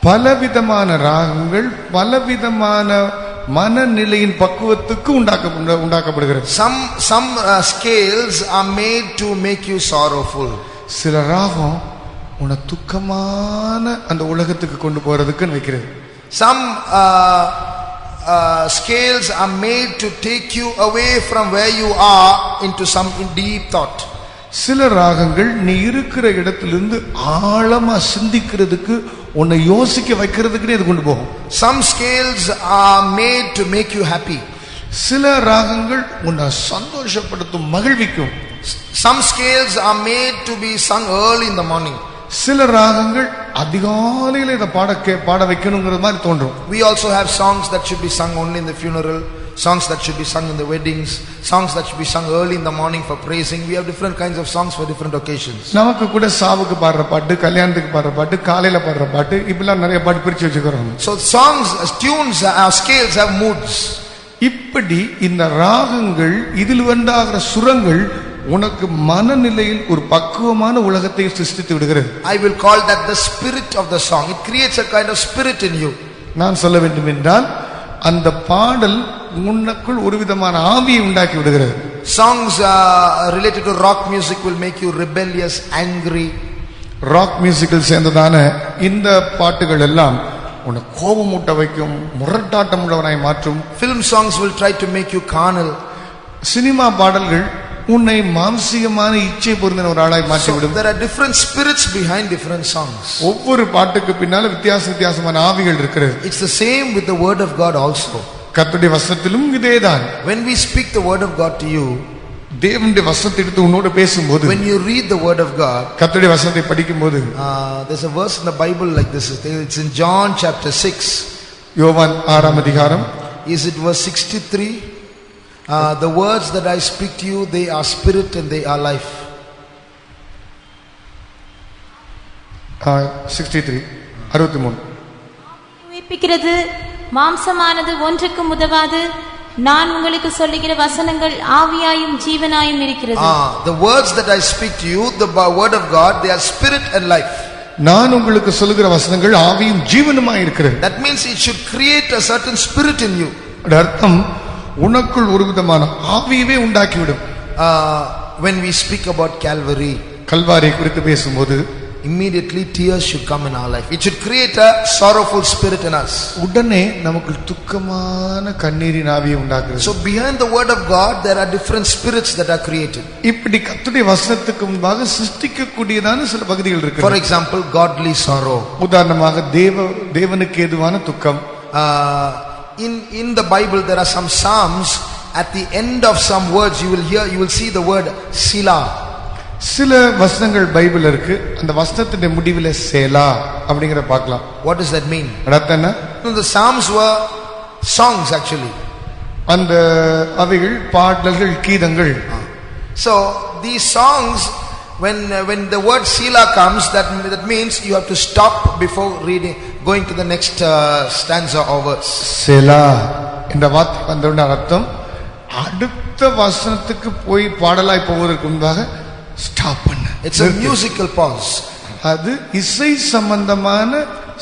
B: பலவிதமான ராகங்கள் பலவிதமான மனநிலையின் பக்குவத்துக்கு உண்டாக்கப்படுகிறது.
A: Some scales are made to make you sorrowful.
B: சில ராகம் உன்னை துக்கமான அந்த உலகத்துக்கு கொண்டு போறதுக்கு வைக்கிறது.
A: Some scales are made to take you away from where you are into some deep thought.
B: சில ராகங்கள் நீ இருக்கிற இடத்திலிருந்து ஆழமா சிந்திக்கிறதுக்கு உன்னை யோசிக்க வைக்கிறதுக்கு இது கொண்டு போகும்.
A: Some scales are made to make you happy.
B: சில ராகங்கள் உன்னை சந்தோஷப்படுத்தும் மகிழ்விக்கும்.
A: Some scales are made to be sung early in the morning.
B: சில ராகங்கள் அதிகாலையில இத பாட வைக்கணும்ங்கற மாதிரி தோன்றும்.
A: We also have songs that should be sung only in the funeral, songs that should be sung in the weddings, songs that should be sung early in the morning for praising. We have different kinds of songs for different occasions.
B: நமக்கு கூட சாவுக்கு பாடுற பாட்டு, கல்யாணத்துக்கு பாடுற பாட்டு, காலையில பாடுற பாட்டு, இப்படிலாம் நிறைய பாட்டு பிரிச்சு வச்சிருக்கோம்.
A: So songs, tunes, scales have moods.
B: இப்படி இந்த ராகங்கள் இதில் வந்தாகிற சுரங்கள் உனக்கு மனநிலையில் ஒரு பக்குவமான உலகத்தை சிருஷ்டித்து விடுகிறது.
A: I will call that the spirit of the song. It creates a kind of spirit in you.
B: நான் சொல்ல வேண்டும் என்றால் அந்த பாடல் உனக்குள் ஒரு விதமான ஆவியை உண்டாக்கி விடுகிறது.
A: Songs related to rock music will make you rebellious, angry.
B: Rock மியூசிக்கில் சேர்ந்ததான இந்த பாட்டுகள் எல்லாம் உன்னை கோபமூட்ட வைக்கும், முரட்டாட்டம் உள்ளவனாய் மாற்றும்.
A: Film songs will try to make you carnal.
B: Cinema பாடல்கள் உன்னை மாம்சீகமான இச்சை பொருந்தின ஒரு ஆளாய் மாற்றிவிடும்.
A: There are different spirits behind different songs.
B: ஒவ்வொரு பாட்டுக்கு பின்னால வித்தியாசமான ஆவிகள் இருக்கிறது.
A: It's the same with the word of God also.
B: கர்த்தருடைய வசனத்திலும் இதேதான்.
A: When we speak the word of God to you,
B: தேவனுடைய வசனத்தை எடுத்து உன்னோடு பேசும்போது,
A: when you read the word of God,
B: கர்த்தருடைய வசனத்தை படிக்கும்போது,
A: there's a verse in the Bible like this. It's in John chapter 6.
B: யோவான் 6ஆம் அதிகாரம்.
A: Is it verse 63? The words that I speak to you, they are spirit and they are life.
B: 63 63.
C: உயிர்ப்பிக்கிறது, மாம்சமானது ஒன்றுக்கும் உதவாது. நான் உங்களுக்கு சொல்லுகிற வசனங்கள் ஆவியாயும் ஜீவனாயும் இருக்கிறது.
A: The words that I speak to you, the word of God, they are spirit and life.
B: நான் உங்களுக்கு சொல்லுகிற வசனங்கள் ஆவியும் ஜீவனுமாய் இருக்கிறது.
A: That means it should create a certain spirit in you.
B: அர்த்தம் உனக்குள் ஒரு விதமான ஆவியவே உண்டாக்கிவிடும்.
A: When we speak about Calvary,
B: Kalvari குறித்து பேசும்போது
A: immediately tears should come in our life. It should create a sorrowful spirit in us.
B: உடனே நமக்குள் துக்கமான கண்ணீரின் ஆவியை உண்டாக்குறது.
A: So behind the word of God there are different spirits that are created.
B: இப்படி கர்த்தருடைய வசனத்துக்கு முன்பாக சிருஷ்டிக்கக்கூடியதான சில பகுதிகள் இருக்கு.
A: For example, godly sorrow.
B: உதாரணமாக தேவனுக்கு ஏதுவான துக்கம்.
A: In the Bible there are some psalms. At the end of some words you will see the word Selah.
B: சில வசனங்கள் பைபிள் இருக்கு, அந்த வசனத்தின் முடிவில சேலா அப்படிங்கற பார்க்கலாம்.
A: What does that mean?
B: அர்த்தம் என்ன?
A: The psalms were songs actually.
B: அந்த அவைகள் பாடல்கள், கீதங்கள்.
A: So these songs, when the word Selah comes, that means you have to stop before reading, going to the next stanza or verse.
B: சேலா என்ற வார்த்தை வந்தோட அர்த்தம் அடுத்த வசனத்துக்கு போய் பாடலாய் போவதற்கு முன்பாக ஸ்டாப் பண்ணு.
A: It's a musical pause.
B: அது இசை சம்பந்தமான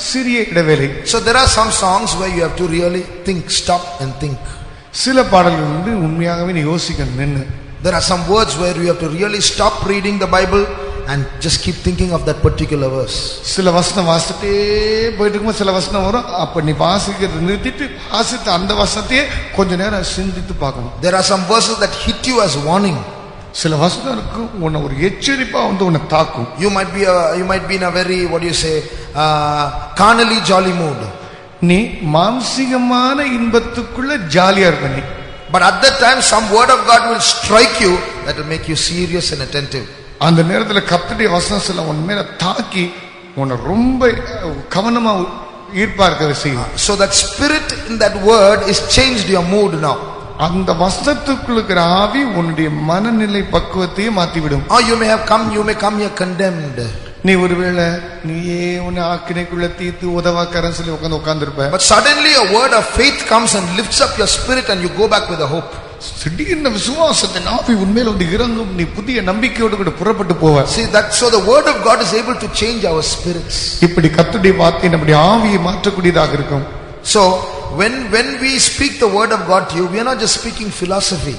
B: சிறிய இடைவேளை.
A: So there are some songs where you have to really think, stop and think.
B: சில பாடல்கள் வந்து உண்மையாகவே நீ யோசிக்கணும், நின்னு.
A: There are some words where you have to really stop reading the Bible and just keep thinking of that particular verse.
B: சில வசனம் வாசிட்டே போயிட்டு இருக்கும்போது சில வசனம் வரும், அப்ப நீ வாசிக்கிறத நிறுத்திட்டு வாசித்த அந்த வசனத்தையே கொஞ்ச நேரம் சிந்தித்து பார்க்கணும்.
A: There are some verses that hit you as warning.
B: சில வசனம் இருக்கு உன்னை ஒரு எச்சரிப்பா வந்து உன்னை தாக்கும்.
A: You might be in a very, what do you say, carnally jolly mood.
B: நீ மாம்சீகமான இன்பத்துக்குள்ள ஜாலியா இருப்ப நீ.
A: But at that time some word of God will strike you that will make you serious and attentive.
B: அந்த நேரத்துல கர்த்தருடைய வசனம் சில உன் மேல தாக்கி உன்னை ரொம்ப கவனமா ஈர்ப்பா இருக்க செய்யும்.
A: So that spirit in that word is changed your mood now.
B: அந்த வசனத்துக்குள்ள இருக்கிற ஆவி உன்னுடைய மனநிலை பக்குவத்தையே மாத்திவிடும்.
A: Or you may come here condemned.
B: நீ ஒருவேளை நீயே உன்னை ஆக்கினைக்குள்ள தீர்த்து உதவாக்காரன் சொல்லி உட்கார்ந்திருப்ப.
A: But suddenly a word of faith comes and lifts up your spirit and you go back with a hope.
B: திடீர்னு விசுவாசத்தின் ஆவி உண்மையில வந்து இறங்கும், நீ புதிய நம்பிக்கையோடு கூட புறப்பட்டு போவ.
A: See that, so the word of God is able to change our spirits.
B: இப்படி கர்த்தருடைய வார்த்தை நம்முடைய ஆவியை மாற்றக்கூடியதாக இருக்கும்.
A: So when we speak the word of God to you, we are not just speaking philosophy.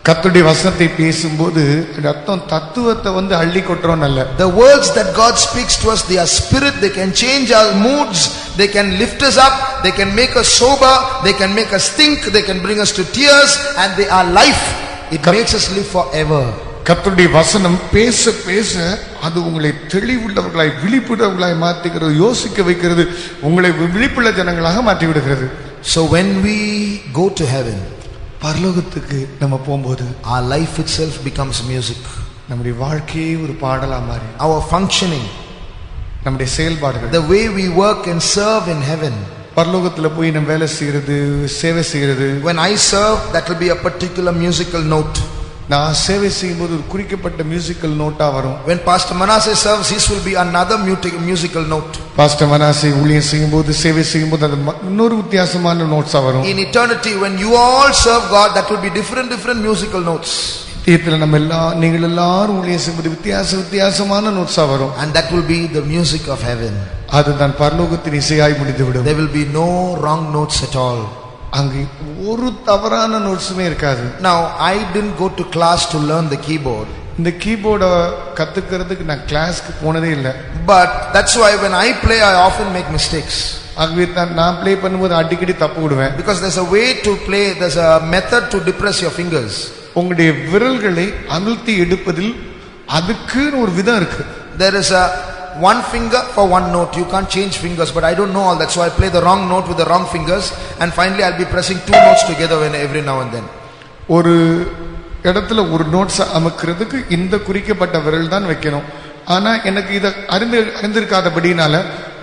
B: கர்த்தருடைய வசனத்தை பேசும்போது அர்த்தம் தத்துவத்தை வந்து அள்ளி கொட்டுறோம் அல்ல.
A: The words that God speaks to us, they are spirit. They can change our moods, they can lift us up, they can make us sober, they can make us think, they can bring us to tears, and they are life. It makes us live forever.
B: கர்த்தருடைய வசனம் பேச பேச அது உங்களை தெளிவுள்ளவர்களாய் விழிப்புள்ளவர்களாய் மாற்றுகிறது, யோசிக்க வைக்கிறது, உங்களை விழிப்புள்ள ஜனங்களாக மாற்றி விடுகிறது.
A: So when we go to heaven,
B: பரலோகத்துக்கு நம்ம போகும்போது
A: our life itself becomes music.
B: நம்முடைய வாழ்க்கையே ஒரு பாடலா மாறி,
A: our functioning,
B: நம்முடைய செயல்பாடுகள்,
A: the way we work and serve in heaven,
B: பரலோகத்துல போய் நம்ம வேலை செய்யறது, சேவை செய்யறது.
A: When I serve, that will be a particular musical note.
B: நான் சேவை செய்யும்போது ஒரு குறிக்கப்பட்ட மியூசிக்கல் நோட்டா வரும்.
A: When Pastor Manasseh serves, his will be another musical note.
B: Pastor Manasseh ஊழியம் செய்யும்போது சேவை செய்யும்போது அது இன்னொரு வித்தியாசமான நோட்ஸா வரும்.
A: In eternity, when you all serve God, that will be different musical notes.
B: இதுல நீங்கள் எல்லாரும் ஊழியம் செய்வது வித்தியாசமான நோட்ஸா வரும்.
A: And that will be the music of heaven.
B: அதுதான் பரலோகத்தின் இசையாய் முடிந்துவிடும்.
A: There will be no wrong notes at all.
B: அங்கு ஒரு தவறான நோட்ஸுமே இருக்காது.
A: Now I didn't go to class to learn the keyboard.
B: இந்த கீபோர்ட கத்துக்கிறதுக்கு நான் கிளாஸ்க்கு போனதே இல்லை.
A: But that's why when I play I often make mistakes.
B: ஆகவே நான் ப்ளே பண்ணும்போது அடிக்கடி தப்பு விடுவேன்.
A: Because there's a way to play, there's a method to depress your fingers.
B: உங்களுடைய விரல்களை அழுத்தி எடுப்பதில் அதுக்கு ஒரு விதம் இருக்கு.
A: There is a one finger for one note. You can't change fingers, but I don't know all that, so I play the wrong note with the wrong fingers, and finally I'll be pressing two notes together every now and then.
B: ஒரு இடத்துல ஒரு notes அமக்கிறதுக்கு இந்த குறிக்கப்பட்ட விரல் தான் வைக்கணும். ஆனா எனக்கு இதை அறிந்திருக்காதபடினால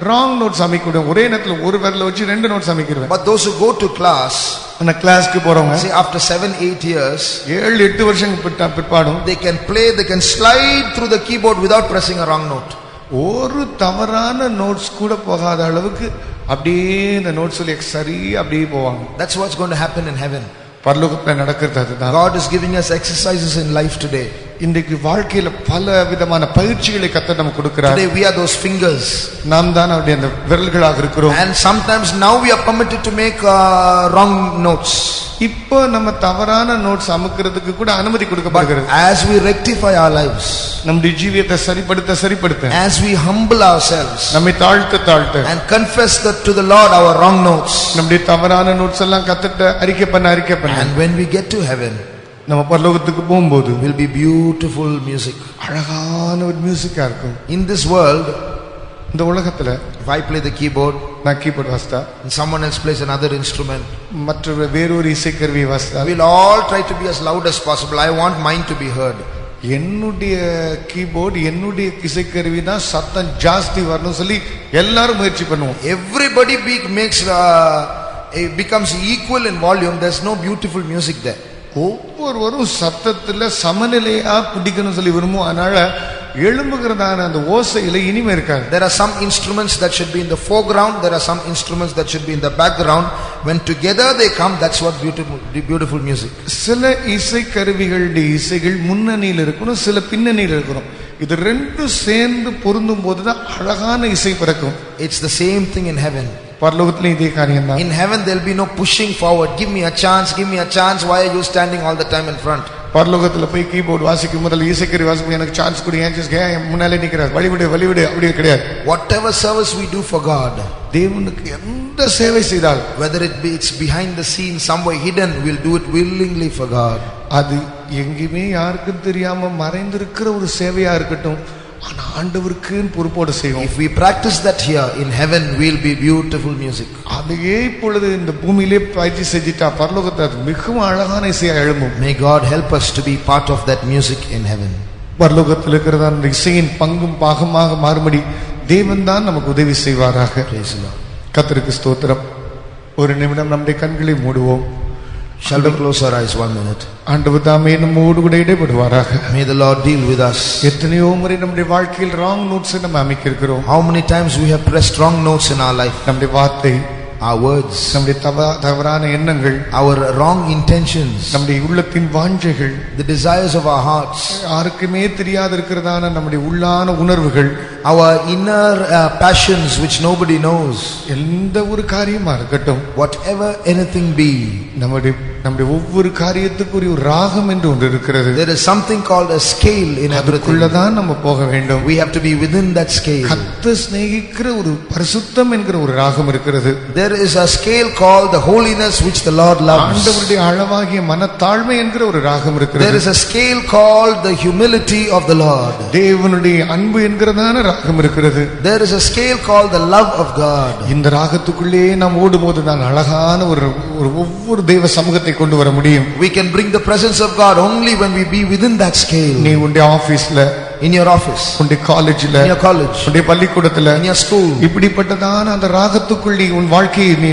B: ராங் நோட்ஸ் அமைக்கிடுவேன். ஒரே நேரத்துல ஒரு விரல வச்சு ரெண்டு notes அமைக்கிடுவேன்.
A: But those who go to class,
B: அந்த கிளாஸ்க்கு போறவங்க
A: see after 7-8 years,
B: 7-8 வருஷங்களுக்கு பிற்பாடும்
A: they can play, they can slide through the keyboard without pressing a wrong note.
B: ஒரு தவறான நோட்ஸ் கூட போகாத அளவுக்கு அப்படியே இந்த நோட்ஸ் சரி அப்படியே போவாங்க.
A: That's what's going to happen in heaven.
B: பரலோகத்துல நடக்கிறது அதுதான்.
A: God is giving us exercises in life today.
B: இன்றைக்கு வாழ்க்கையில பல விதமான பயிற்சிகளை கர்த்தர் நமக்கு கொடுக்கிறார்.
A: Today we are those fingers.
B: நாம் தான் அவருடைய அந்த விரல்களாக இருக்கிறோம்.
A: And sometimes now we are permitted to make wrong notes.
B: இப்போ நம்ம தவறான நோட்ஸ் அமுக்கிறதுக்கு கூட அனுமதி கொடுக்கப்படுகிறது.
A: As we rectify our lives,
B: நம்முடைய ஜீவியத்தை சரிப்படுத்த
A: as we humble ourselves
B: நம்மை தாழ்த்த
A: and confess that to the Lord our wrong notes,
B: நம்முடைய தவறான நோட்ஸ் எல்லாம் கர்த்தர்ட்ட அறிக்கை பண்ண
A: and when we get to heaven,
B: நம்ம பரலோகத்துக்கு போகும்போது
A: will be beautiful music.
B: அழகான ஒரு மியூசிக்கா இருக்கும்.
A: In this world,
B: இந்த உலகத்துல
A: if I play the keyboard,
B: நான் கீபோர்ட் வாசித்தா
A: and someone else plays another instrument,
B: மற்ற வேறொரு இசைக்கருவி வாசித்தா,
A: we'll all try to be as loud as possible. I want mine to be heard.
B: என்னுடைய கீபோர்டு என்னுடைய இசைக்கருவி தான் சத்தம் ஜாஸ்தி வரணும் சொல்லி எல்லாரும் முயற்சி பண்ணுவோம்.
A: Everybody becomes equal in volume. There's no beautiful music there.
B: ஒவ்வொருவரும் சத்தத்துல சமநிலையா பிடிக்கணும் சொல்லி விரும்பும். அதனால எழும்புகிறதான அந்த ஓசையில இனிமே இருக்காது.
A: There are some instruments that should be in the foreground, there are some instruments that should be in the background. When together they come, that's what beautiful music.
B: சில இசை கருவிகளுடைய இசைகள் முன்னணியில் இருக்கணும், சில பின்னணியில் இருக்கணும். இது ரெண்டும் சேர்ந்து பொருந்தும் போதுதான் அழகான இசை பிறக்கும்.
A: It's the same thing in heaven.
B: பரலோகத்துல இதே காரியம் தான்.
A: In heaven there'll be no pushing forward. Give me a chance. Why are you standing all the time in front?
B: பரலோகத்துல போய் கீபோர்டு வாசிக்கும் முதல்ல இசைக்கருவி வாசிக்கும் எனக்கு சான்ஸ் கொடு, ஏன் முன்னாலே நிக்கிறார், வழிவிடு அப்படி கிடையாது.
A: Whatever service we do for God,
B: தேவனுக்கு எந்த சேவை செய்தால்,
A: whether it's behind the scenes somewhere hidden, we'll do it willingly for God.
B: அது எங்கேயுமே யாருக்கும் தெரியாம மறைந்திருக்கிற ஒரு சேவையா இருக்கட்டும், ஆனா ஆண்டவருக்கு பொறுப்போடு செய்வோம்.
A: If we practice that here in heaven, we'll be beautiful music.
B: அதையே இப்பொழுது இந்த பூமியிலே பயிற்சி செஞ்சிட்டா பரலோகத்துல அது மிகவும் அழகான இசையா எழும்பும்.
A: May God help us to be part of that music in heaven.
B: பரலோகத்தில் இருக்கிற அந்த இசையின் பங்கும் பாகமாக மாறும்படி தேவன் தான் நமக்கு உதவி செய்வாராக. கர்த்தருக்கு ஸ்தோத்திரம். ஒரு நிமிடம் நம்முடைய கண்களை மூடுவோம்.
A: Shall we close our eyes 1 minute?
B: ஆண்டவர் தாமே நம்மோடு கூட இடைப்படுவாராக.
A: May the Lord deal with us.
B: எத்தனையோ முறை நம்முடைய வாழ்க்கையில் ராங் நோட்ஸ் நம்ம அமைக்கிறோம்.
A: How many times we have pressed wrong notes in our life?
B: நம்முடைய வார்த்தை,
A: our words,
B: நம்முடைய தவறான எண்ணங்கள்,
A: our wrong intentions,
B: நம்முடைய உள்ளத்தின் வாஞ்சைகள்,
A: the desires of our hearts,
B: யாருக்குமே தெரியாத இருக்கிறதான நம்முடைய உள்ளான உணர்வுகள்,
A: our inner passions which nobody knows.
B: எந்த ஒரு காரியமா இருக்கட்டும்,
A: whatever anything be,
B: நம்முடைய ஒவ்வொரு காரியத்துக்கு ஒரு ராகம் என்று ஒன்று இருக்கிறது.
A: there is something called a scale in everything.
B: அதுக்குள்ளதான் நம்ம போக வேண்டும்.
A: We have to be within that scale.
B: கர்த்தர் சிநேகிக்கிற ஒரு பரிசுத்தம் என்கிற ஒரு ராகம் இருக்கிறது.
A: There is a scale called the holiness which the Lord loves.
B: ஆண்டவருடைய அளவாகிய மனத்தாழ்மை என்கிற ஒரு ராகம் இருக்கிறது.
A: There is a scale called the humility of the Lord.
B: தேவனுடைய அன்பு என்கிறதான ராகம் இருக்கிறது.
A: There is a scale called the love of God.
B: இந்த ராகத்துக்குள்ளே நாம் ஓடும்போது தான் அழகான ஒரு ஒவ்வொரு தேவ சமூகத்தை கொண்டு வர முடியும்.
A: We can bring the presence of God only when we be within that scale.
B: நீ உன்னுடைய ஆபீஸ்ல
A: in your office,
B: உன்னுடைய காலேஜ்ல,
A: in your college,
B: உன்னுடைய பள்ளிக்கூடத்துல,
A: in your school.
B: இப்படிப்பட்டதான அந்த ராகத்துக்குள் நீ உன் வாழ்க்கையை நீ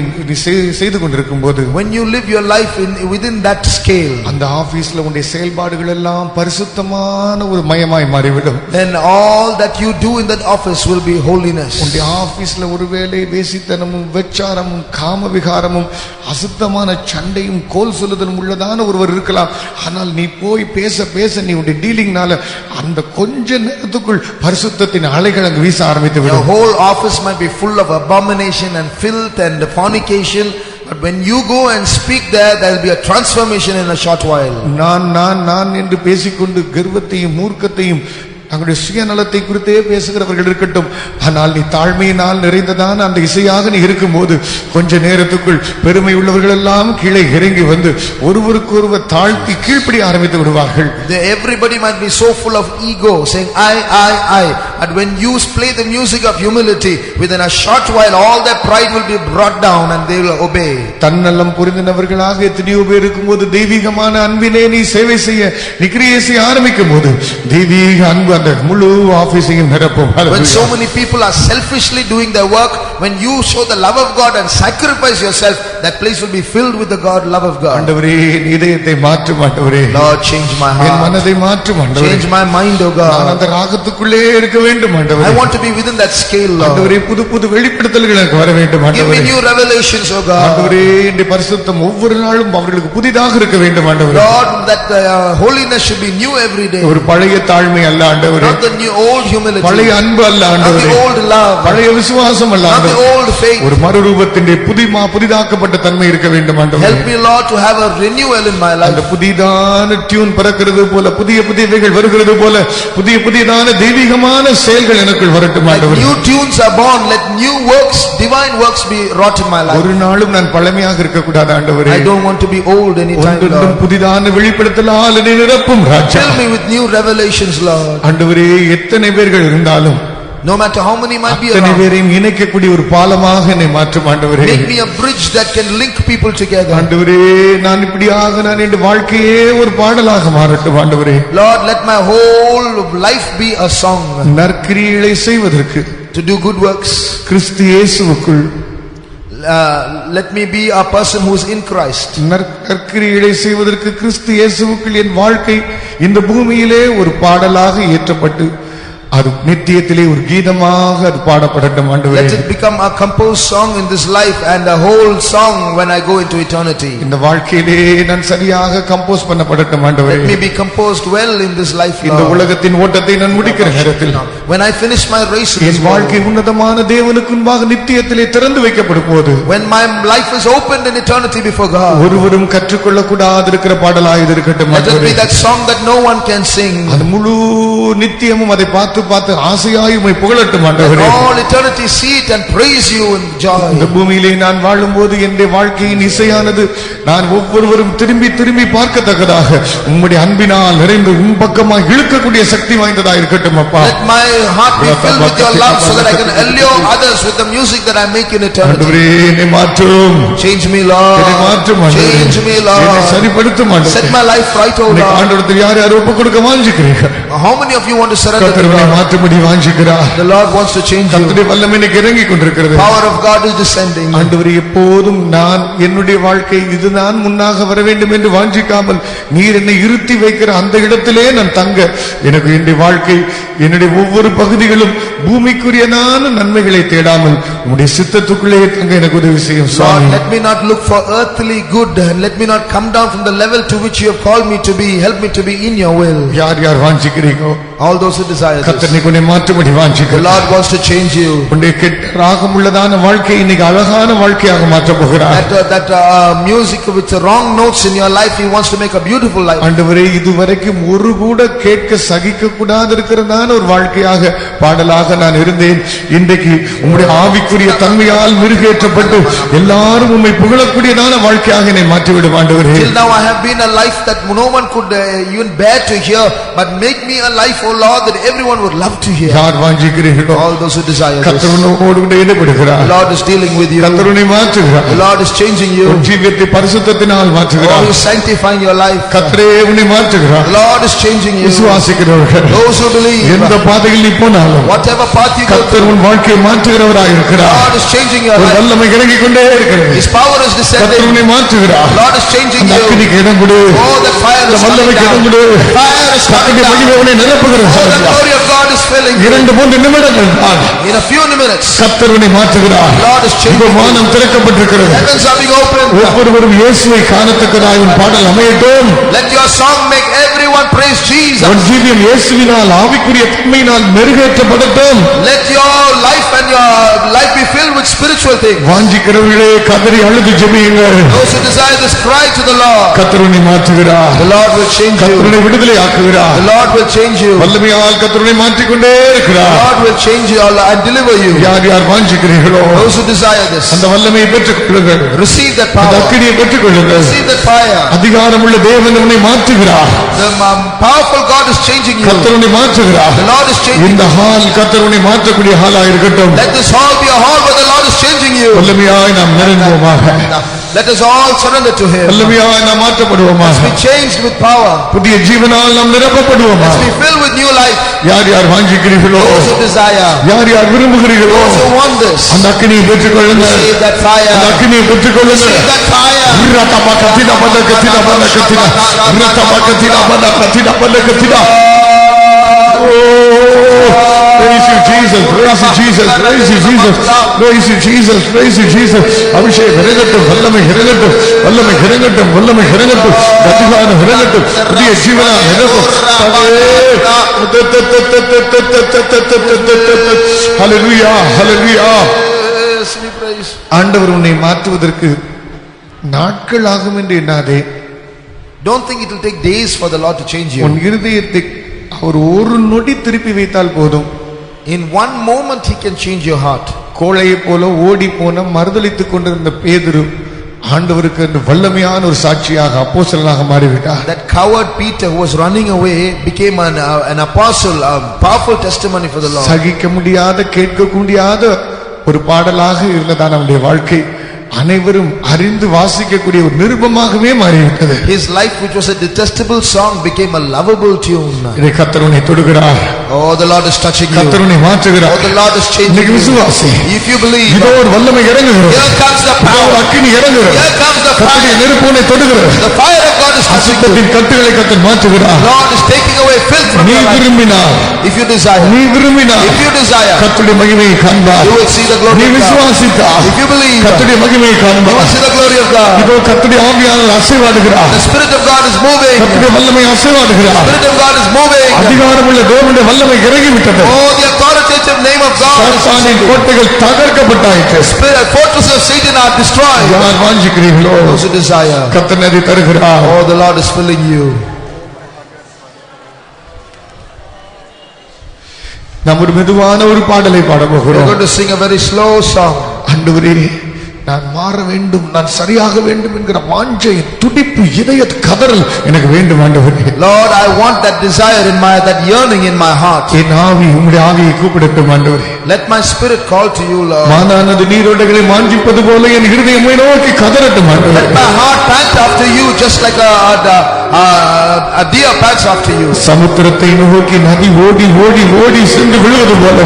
B: செய்து கொண்டிருக்கும் போது,
A: when you live your life within that scale,
B: அந்த ஆபீஸ்ல உன்னுடைய செயல்பாடுகள் எல்லாம் பரிசுத்தமான ஒரு மயமாய் மாறிவிடும்.
A: then all that you do in that office will be holiness.
B: உன்னுடைய ஆபீஸ்ல ஒருவேளை வேசித்தனமும் வெச்சாரமும் காமவிகாரமும் அசுத்தமான சண்டையும் கோல் சொல்லுதலும் உள்ளதான ஒருவர் இருக்கலாம். ஆனால் நீ போய் பேச பேச நீ உன்னுடைய டீலிங்னால அந்த கொஞ்ச நேரத்துக்குள் பரிசுத்தத்தின் அலைகள் அங்கு வீச ஆரம்பித்து
A: Your
B: விடும்.
A: whole office might be full of abomination and filth and fornication, but when you go and speak there will be a transformation in a short while.
B: நான் என்று பேசிக்கொண்டு கர்வத்தையும் மூர்க்கத்தையும் தங்களுடைய சுயநலத்தை குறித்தே பேசுகிறவர்கள் இருக்கட்டும். ஆனால் நீ தாழ்மையினால் நிறைந்ததான அந்த இசையாக நீ இருக்கும்போது கொஞ்ச நேரத்துக்குள் பெருமை உள்ளவர்கள் எல்லாம் கீழே இறங்கி வந்து ஒருவருக்கு ஒருவர் தாழ்த்தி கீழ்ப்படி ஆரம்பித்து விடுவார்கள்.
A: Everybody might be so full of ego, saying I, and when you play the music of humility, within a short while all their pride will be brought down and they will obey.
B: தன்னலம் புரிந்தவர்களாக எத்தனையோ பேர் இருக்கும்போது தெய்வீகமான அன்பிலே நீ சேவை செய்ய நீ கிரியை செய்ய ஆரம்பிக்கும் போது தெய்வீக அன்பு அந்த முழு ஆபீஸையும் நிரப்பும்.
A: When so many people are selfishly doing their work, when you show the love of God and sacrifice yourself, that place will be filled with the love of God.
B: ஆண்டவரே இதயத்தை மாற்றும் ஆண்டவரே.
A: Lord, change my
B: N
A: heart,
B: மனதை மாற்றும் ஆண்டவரே.
A: change my mind, O God.
B: நான் அந்த ராகத்துக்குள்ளே இருக்க வேண்டும் ஆண்டவரே.
A: I want to be within that scale, Lord.
B: ஆண்டவரே புது வெளிப்படுத்தல்கள் எனக்கு வர வேண்டும்
A: Give me
B: ஆண்டவரே.
A: new revelations, O God.
B: ஆண்டவரே இந்த பரிசுத்தம் ஒவ்வொரு நாளும் அவர்களுக்கு புதிதாக இருக்க வேண்டும் ஆண்டவரே.
A: Lord, that holiness should be new every day.
B: ஒரு பழைய தாழ்மை அல்ல ஆண்டவரே.
A: Not the new old humility,
B: பழைய அன்பு அல்ல
A: not
B: ஆண்டவரே.
A: the old love,
B: பழைய விசுவாசம் அல்ல
A: not the
B: ஆண்டவரே.
A: old faith.
B: ஒரு மறுரூபத்தின் புதிதாக்கப்பட்ட தன்மை இருக்க வேண்டும் ஆண்டவரே.
A: Help me, Lord, to have a renewal in my
B: அந்த
A: life.
B: புதிதான டியூன் பிறக்கிறது போல புதியவைகள் வருகிறது போல புதியதான தெய்வீகமான செயல்கள் எனக்குள் வரட்டும்
A: Like
B: ஆண்டவரே.
A: new tunes are born, let new works, divine works be wrought in my life.
B: ஒரு நாளும் நான் பழமையாக இருக்க கூடாது ஆண்டவரே.
A: I don't want to be old anytime,
B: ஒன்றும்
A: Lord.
B: புதிதான வெளிப்படுத்தலால் என்னை நிரப்பும் ராஜா.
A: Fill me with new revelations, Lord.
B: ஆண்டவரே எத்தனை பேர்கள் இருந்தாலும்
A: No matter how many might be
B: அத்தனை
A: around,
B: பேரையும் இணைக்கக்கூடிய ஒரு பாலமாக என்னை மாற்றும் ஆண்டவரே.
A: make me a bridge that can link people together.
B: ஆண்டவரே நான் இப்படியாக நான் என் வாழ்க்கையே ஒரு பாடலாக மாறட்டும் ஆண்டவரே.
A: Lord, let my whole life be a song.
B: நற்கிரியைகளை செய்வதற்கு
A: To do good works,
B: கிறிஸ்து இயேசுவுக்குள்
A: let me be a person who is in Christ.
B: நற்கிரியைகளை செய்வதற்கு கிறிஸ்து இயேசுவுக்குள் என் வாழ்க்கை இந்த பூமியிலே ஒரு பாடலாக ஏற்றப்பட்டு அது நித்தியத்திலே ஒரு கீதமாக அது பாடப்படட்டும் ஆண்டவரே.
A: Let it become a composed song in this life and a whole song when I go into eternity.
B: இந்த வாழ்க்கையிலே நான் சரியாக கம்போஸ் பண்ணப்படட்டும் ஆண்டவரே.
A: Let me be composed well in this life,
B: இந்த
A: Lord.
B: உலகத்தின் ஓட்டத்தை நான் முடிக்கிற நேரத்தில்
A: When I finish my race in
B: N
A: this
B: வாழ்க்கை
A: world,
B: உன்னதமான தேவனுக்கு முன்பாக நித்தியத்திலே திறந்து வைக்கப்படும் போது
A: when my life is opened in eternity before God,
B: ஒருவரும் கற்றுக்கொள்ள கூடாது இருக்கிற பாடலாக இது இருக்கட்டும்
A: let it
B: ஆண்டவரே.
A: be that song that no one can sing.
B: அது முழு நித்தியமும் அதை பார்த்து ஆசையாய் உம்மை புகழட்டும்
A: Let
B: ஆண்டவரே.
A: all eternity see it and praise you in
B: இந்த
A: joy.
B: பூமியிலே நான் வாழும்போது என்னுடைய வாழ்க்கையின் இசையானது நான் ஒவ்வொருவரும் திரும்பி பார்க்கத்தக்கதாக உம்முடைய அன்பினால் நிறைந்து உம் பக்கமாக இழுக்கக்கூடிய சக்தி வாய்ந்ததாக இருக்கட்டும் அப்பா.
A: Let my heart be filled with your love so that I can allure others with the music that I make in eternity.
B: ஆண்டவரே என்னை மாற்றும்,
A: Change me,
B: என்னை மாற்றும்
A: Lord.
B: ஆண்டவரே.
A: Change me,
B: என்னை
A: Lord.
B: சரிப்படுத்தும் ஆண்டவரே.
A: Set my life right, O
B: இன்னைக்கு
A: Lord.
B: ஆண்டவரத்தில் யார் யார் ஒப்புக் கொடுக்க வாஞ்சிக்கிறீர்கள்?
A: How many of you want to surrender to
B: கர்த்தரை
A: God?
B: மாற்றும்படி வாஞ்சிக்கிறார்.
A: The Lord wants to change you.
B: கர்த்தருடைய வல்லமை இன்னைக்கு இறங்கிக் கொண்டிருக்கிறது.
A: Power of God is descending.
B: ஆண்டவரே எப்போதும் நான் என்னுடைய வாழ்க்கை இதுதான் முன்னாக வர வேண்டும் என்று வாஞ்சிக்காமல் நீர் என்னை இருத்தி வைக்கிற அந்த இடத்திலே நான் தங்க எனக்கு என்னுடைய வாழ்க்கை என்னுடைய ஒவ்வொரு பகுதிகளும் பூமிக்குரியதான நன்மைகளை தேடாமல் உம்முடைய சித்தத்துக்குள்ளே தங்க எனக்கு உதவி செய்யும்
A: Lord,
B: Swami.
A: let me not look for earthly good and let me not come down from the level to which you have called me to be. Help me to be in your will.
B: யார் யார் வாஞ்சிக்கிறீங்களோ
A: All those who desire this.
B: கர்த்தர் உன்னை மாற்றும்படி
A: The
B: வாஞ்சிக்கிறார்.
A: Lord wants to change you.
B: உன்னுடைய கெட்ட ராகம் உள்ளதான வாழ்க்கை இன்னைக்கு அழகான வாழ்க்கையாக மாற்றப் போகிறார்.
A: That music with the wrong notes in your life, He wants to make a beautiful life.
B: ஆண்டவரே இதுவரைக்கும் ஒரு கூட கேட்க சகிக்க கூடாது இருக்கிறதான ஒரு வாழ்க்கையாக பாடலாக மௌனமாக நான் இருந்தேன். இன்றைக்கு உம்முடைய ஆவிக்குரிய தன்மையால் மெருகேற்றப்பட்டு எல்லாரும் உம்மை புகழக்கூடியதான வாழ்க்கையாக என்னை மாற்றிவிடும் ஆண்டவரே.
A: Till now I have been a life that no one could even bear to hear, but make me a life, O Lord, that everyone would love to hear.
B: யார் வாஞ்சிக்கிறீர்களோ
A: All those who desire this.
B: கர்த்தரோடு கூட இடைப்படுகிறார்.
A: The Lord is dealing with you.
B: கர்த்தருனை மாற்றுகிறார்.
A: The Lord is changing you.
B: உன் ஜீவியத்தை பரிசுத்தத்தினால்
A: Oh,
B: மாற்றுகிறார்.
A: He is sanctifying your life.
B: கர்த்தரே உன்னை மாற்றுகிறார்.
A: The Lord is changing you.
B: விசுவாசிக்கிறவர்கள்
A: Those who believe,
B: எந்த பாதையில் நீ போனாலும்
A: whatever path you go
B: கர்த்தர்
A: through,
B: உன் வாழ்க்கையை மாற்றுகிறவராக
A: the
B: இருக்கிறார்.
A: Lord is changing your
B: ஒரு
A: life.
B: வல்லமை இறங்கிக் கொண்டே இருக்கிறது.
A: His power is
B: கர்த்தர்
A: descending.
B: உன்னை மாற்றுகிறார்.
A: The Lord is changing
B: அந்த
A: you.
B: அக்கினிக்கு இடம் கொடு.
A: Oh, the fire
B: அந்த
A: is coming
B: வல்லமைக்கு இடம்
A: down.
B: கொடு.
A: Fire is coming
B: கர்த்தருடைய
A: down.
B: மகிமை உன்னை நிரப்புகிறது.
A: Oh, the glory of God is filling you.
B: 2-3 நிமிடங்கள் தான்
A: In a few minutes,
B: கர்த்தர் உன்னை மாற்றுகிறார்.
A: the Lord is
B: இப்போ
A: changing you.
B: வானம் திறக்கப்பட்டிருக்கிறது.
A: Heavens are being opened.
B: ஒவ்வொருவரும் இயேசுவை காணத்தக்கதாய் உன் பாடல் அமையட்டும்.
A: Let your song make everyone praise Jesus.
B: உன் ஜீவியம் இயேசுவினால் ஆவிக்குரிய தன்மையினால் மெருகேற்றப்படட்டும்.
A: Let your life and your life be filled with spiritual things.
B: வாஞ்சிக்கிறவர்களே கதறி அழுது ஜெபியுங்கள்.
A: Those who desire this, cry to the Lord.
B: கர்த்தர் உன்னை மாற்றுகிறார்.
A: The Lord will change you.
B: கர்த்தர் உன்னை விடுதலை ஆக்குகிறார்.
A: The Lord will change you.
B: வல்லமையால் கர்த்தர் உன்னை மாற்றிக்கொண்டே
A: The
B: இருக்கிறார்.
A: Lord will change you and deliver you.
B: யார் யார் வாஞ்சிக்கிறீர்களோ
A: Those who desire this,
B: அந்த வல்லமையை பெற்றுக் கொள்ளுங்கள்.
A: receive that
B: அந்த
A: power.
B: அக்கினியை பெற்றுக் கொள்ளுங்கள்.
A: Receive that fire.
B: அதிகாரமுள்ள தேவன் உன்னை மாற்றுகிறார்.
A: The powerful God is changing you.
B: கர்த்தர் உன்னை மாற்றுகிறார்.
A: The Lord is changing
B: இந்த
A: you.
B: ஹால் கர்த்தர் உன்னை மாற்றக்கூடிய ஹாலா இருக்கட்டும்.
A: Let this hall be a hall where the Lord is changing you.
B: வல்லமையாய் நாம் நிறைந்தோமாக.
A: Let us all surrender to Him.
B: வல்லமையாய் நாம் மாற்றப்படுவோமாக.
A: Be changed with power.
B: புதிய ஜீவனால் நாம் நிரப்பப்படுவோமாக.
A: Be filled with new life.
B: யார் யார் வாஞ்சிக்கிறீர்களோ,
A: Those who desire,
B: யார் யார் விரும்புகிறீர்களோ
A: those who want this,
B: அந்த அக்கினியை பெற்றுக் கொள்ளுங்கள்.
A: receive that fire.
B: அந்த அக்கினியை பெற்றுக் கொள்ளுங்கள்.
A: Receive that fire.
B: ரத்தபகத்தினா பலகத்தினா பலகத்தினா ரத்தபகத்தினா பலகத்தினா பலகத்தினா. Praise you Jesus, praise you Jesus, praise you Jesus, praise you Jesus, praise you Jesus. அபிஷேகம் இறங்கட்டும், வல்லமை இறங்கட்டும், வல்லமை இறங்கட்டும், வல்லமை இறங்கட்டும், அதிகாரம் இறங்கட்டும், புதிய ஜீவனா நிரப்பும். ஹல்லேலூயா, ஹல்லேலூயா.
A: Yes, we praise.
B: ஆண்டவர் உன்னை மாற்றுவதற்கு நாட்கள் ஆகும் என்று எண்ணாதே.
A: Don't think it will take days for the Lord to change
B: உன்
A: you.
B: இருதயத்தை அவர் ஒரு நொடி திருப்பி வைத்தால் போதும்.
A: In one moment He can change your heart.
B: கோழையை போல ஓடி போன மறுதலித்துக் கொண்டிருந்த பேதுரு ஆண்டவருக்கு என்று வல்லமையான ஒரு சாட்சியாக அப்போஸ்தலனாக மாறிவிட்டார்.
A: That coward Peter who was running away became an apostle, a powerful testimony for the Lord.
B: சகிக்க முடியாத கேட்க முடியாத ஒரு பாடலாக இருந்ததான அவனுடைய வாழ்க்கை அனைவரும் அறிந்து வாசிக்கக்கூடிய ஒரு நிருபமாகவே மாறிவிட்டது.
A: His life, which was a detestable song, became a lovable tune.
B: இதை கர்த்தர் உன்னை தொடுகிறார்.
A: Oh, the Lord is touching you.
B: கர்த்தர் உன்னை மாற்றுகிறார்.
A: Oh, the Lord is changing
B: இன்னைக்கு
A: you.
B: விசுவாசி.
A: If you believe,
B: இதோ ஒரு வல்லமை இறங்குகிறது.
A: here comes the
B: இதோ ஒரு
A: power.
B: அக்கினி இறங்குகிறது.
A: Here comes the
B: கர்த்தருடைய
A: fire.
B: நெருப்பு உன்னை தொடுகிறது.
A: The fire of God is touching you.
B: அசுத்தத்தின் கட்டுகளை கர்த்தர் மாற்றுகிறார்.
A: The Lord is taking away filth from
B: நீ
A: your life.
B: விரும்பினார்,
A: If you desire,
B: நீ விரும்பினார்
A: if you desire,
B: கர்த்தருடைய மகிமையை காண்பார்.
A: you will see the glory
B: நீ
A: of God.
B: விசுவாசித்தார்
A: If you believe, you
B: கர்த்தருடைய மகிமையை
A: will
B: காண்பார்.
A: see the glory of God.
B: இதோ கர்த்தருடைய ஆவியானவர் அசைவாடுகிறார்.
A: The Spirit of God is moving.
B: கர்த்தருடைய வல்லமை அசைவாடுகிறார்.
A: The Spirit of God is moving.
B: அதிகாரமுள்ள தேவனுடைய வல்லமை இறங்கிவிட்டது.
A: Oh, the authoritative name of God is
B: சாத்தானின் கோட்டைகள் தகர்க்கப்பட்டாயிற்று.
A: Spirit, fortress of Satan are destroyed.
B: யார் வாஞ்சிக்கிறீர்களோ
A: Those who desire,
B: கர்த்தர் அதை தருகிறார்.
A: oh, the Lord is filling you.
B: நாம் ஒரு மெதுவான ஒரு பாடலை பாட
A: We are
B: போகிறோம்.
A: going to sing a very slow song.
B: ஆண்டவரே, நான் மாற வேண்டும், நான் சரியாக வேண்டும் என்கிற வாஞ்சை, துடிப்பு, இதய கதறல் எனக்கு வேண்டும் ஆண்டவரே.
A: Lord, I want that desire in my, that yearning in my heart.
B: என் ஆவி உம்முடைய ஆவியை கூப்பிடட்டும் ஆண்டவரே.
A: Let my spirit call to you, Lord.
B: மானானது நீரோடைகளை வாஞ்சிப்பது போல என் இருதயம் உம்மை நோக்கி கதறட்டும் ஆண்டவரே.
A: Let my heart pant after you, just like a deer pants after you.
B: சமுத்திரத்தை நோக்கி நதி ஓடி ஓடி ஓடி சென்று விழுவது போல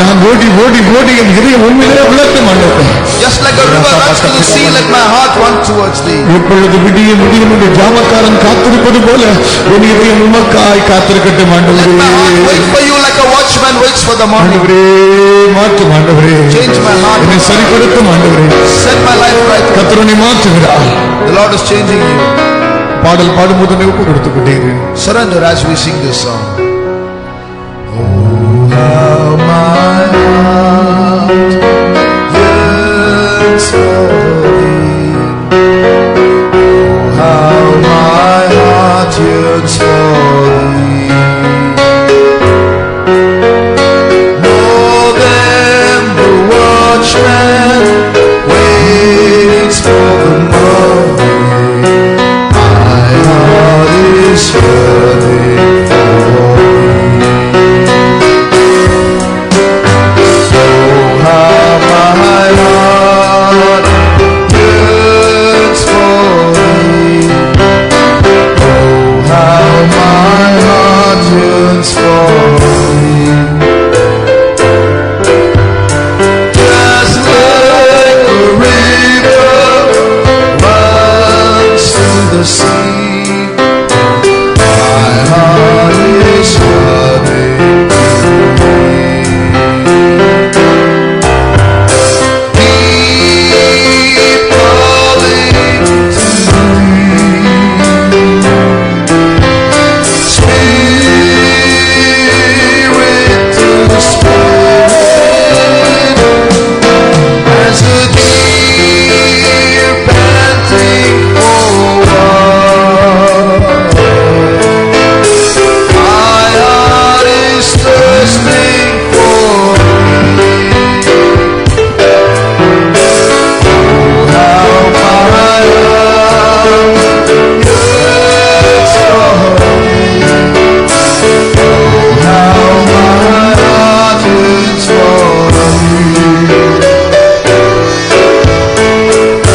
B: நான் ஓடி ஓடி ஓடி என் இதயம் உண்மையிலே விழட்டும் ஆண்டவரே.
A: Just like a river runs to the sea, let my heart run towards thee.
B: எப்பொழுது விடிய முடியும் என்று ஜாமக்காரன் காத்திருப்பது போல என் இதயம் உமக்காய் காத்திருக்கட்டும்
A: Let my heart
B: ஆண்டவரே.
A: wait for you like a watchman waits for the morning.
B: ஆண்டவரே, மாற்றும் ஆண்டவரே,
A: Change my heart.
B: என்னை சரிப்படுத்தும் ஆண்டவரே.
A: Set my life right.
B: கர்த்தர் உன்னை மாற்றுகிறார்.
A: The Lord is changing you.
B: பாடல் பாடும்போது என்னை ஒப்பு கொடுத்துக் கொண்டீர்கள்.
A: Surrender as we sing this song. Oh, how my heart yearns for thee. Oh, how my heart yearns for thee. More the sea. My heart is running to thee. Keep calling to thee. Spirit to spirit, as the deer panting for water. My heart is thirsting for thee. Oh, how my heart yearns for thee. Oh, how my heart yearns for thee.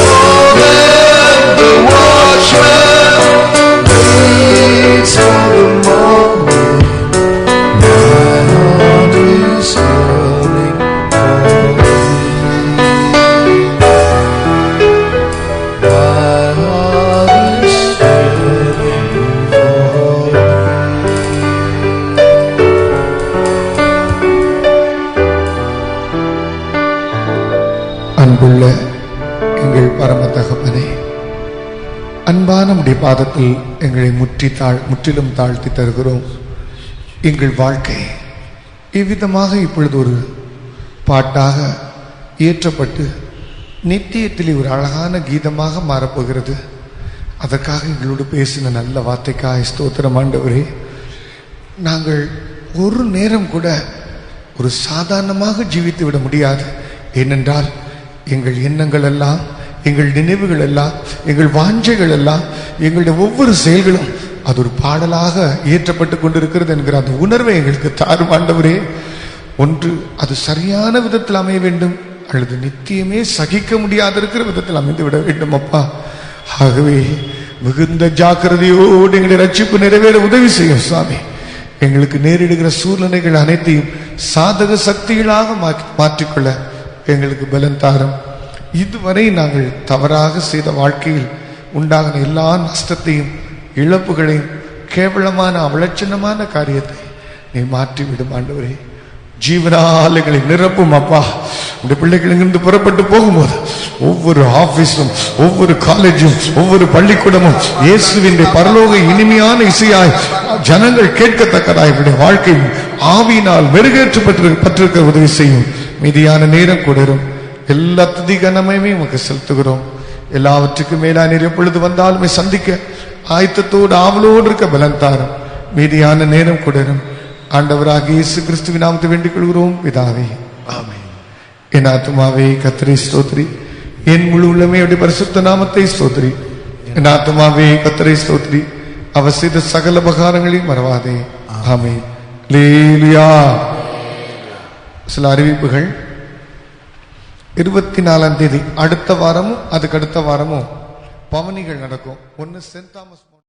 A: Oh, then the watchman waits for the morning. My heart is yearning for thee. My heart is yearning for thee.
B: அன்புள்ள எங்கள் பரம தகப்பனே, அன்பான உம்முடைய பாதத்தில் எங்களை முற்றிலும் தாழ்த்தி தருகிறோம். எங்கள் வாழ்க்கை இவ்விதமாக இப்பொழுது ஒரு பாட்டாக இயற்றப்பட்டு நித்தியத்தில் ஒரு அழகான கீதமாக மாறப்போகிறது. அதற்காக எங்களோடு பேசின நல்ல வார்த்தைக்காக ஸ்தோத்திரம் ஆண்டவரே. நாங்கள் ஒரு நேரம் கூட ஒரு சாதாரணமாக ஜீவித்து விட முடியாது. ஏனென்றால் எங்கள் எண்ணங்கள் எல்லாம், எங்கள் நினைவுகள் எல்லாம், எங்கள் வாஞ்சைகள் எல்லாம், எங்களுடைய ஒவ்வொரு செயல்களும் அது ஒரு பாடலாக இயற்றப்பட்டு கொண்டிருக்கிறது என்கிற அந்த உணர்வை எங்களுக்கு தாரும் ஆண்டவரே. ஒன்று அது சரியான விதத்தில் அமைய வேண்டும், அல்லது நித்தியமே சகிக்க முடியாத இருக்கிற விதத்தில் அமைந்து விட வேண்டும் அப்பா. ஆகவே மிகுந்த ஜாக்கிரதையோடு எங்களுடைய ரட்சிப்பு நிறைவேற உதவி செய்யும் சுவாமி. எங்களுக்கு நேரிடுகிற சூழ்நிலைகள் அனைத்தையும் சாதக சக்திகளாக மாற்றிக்கொள்ள எங்களுக்கு பலன் தாரும். இதுவரை நாங்கள் தவறாக செய்த வாழ்க்கையில் உண்டாகின எல்லா நஷ்டத்தையும், இழப்புகளையும், கேவலமான அவலட்சணமான காரியத்தை நீ மாற்றி விடும் ஆண்டவரே. ஜீவனால் எங்களை நிரப்பும் அப்பா. உடைய பிள்ளைகள் இங்கிருந்து புறப்பட்டு போகும்போது ஒவ்வொரு ஆபீஸும், ஒவ்வொரு காலேஜும், ஒவ்வொரு பள்ளிக்கூடமும் இயேசுவின் பரலோக இனிமையான இசையாய் ஜனங்கள் கேட்கத்தக்கதாய் இவருடைய வாழ்க்கை ஆவியினால் மெருகேற்றப்பட்டிருக்க உதவி செய்யும். மீதியான நேரம் கூடரும் எல்லா துதி கனமையுமே உமக்கு செலுத்துகிறோம். எல்லாவற்றுக்கும் மேலா நீர் எப்பொழுது வந்தாலுமே சந்திக்க ஆயத்தத்தோடு ஆவலோடு இருக்க பலன் தாரும். மீதியான நேரம் கூடரும் ஆண்டவராக இயேசு கிறிஸ்துவின் நாமத்தை வேண்டிக் கொள்கிறோம் பிதாவே, ஆமென். என் ஆத்துமாவே கர்த்தரை ஸ்தோத்திரி, என் முழு உள்ளமே அவருடைய பரிசுத்த நாமத்தை ஸ்தோத்திரி. என் ஆத்துமாவே கர்த்தரை ஸ்தோத்திரி, அவர் செய்த சகல உபகாரங்களையும் மறவாதே. ஆமென். அல்லேலூயா. சில அறிவிப்புகள். 24ஆம் தேதி அடுத்த வாரமும் அதுக்கு அடுத்த வாரமும் பவனிகள் நடக்கும். ஒன்னு சென்ட் தாமஸ்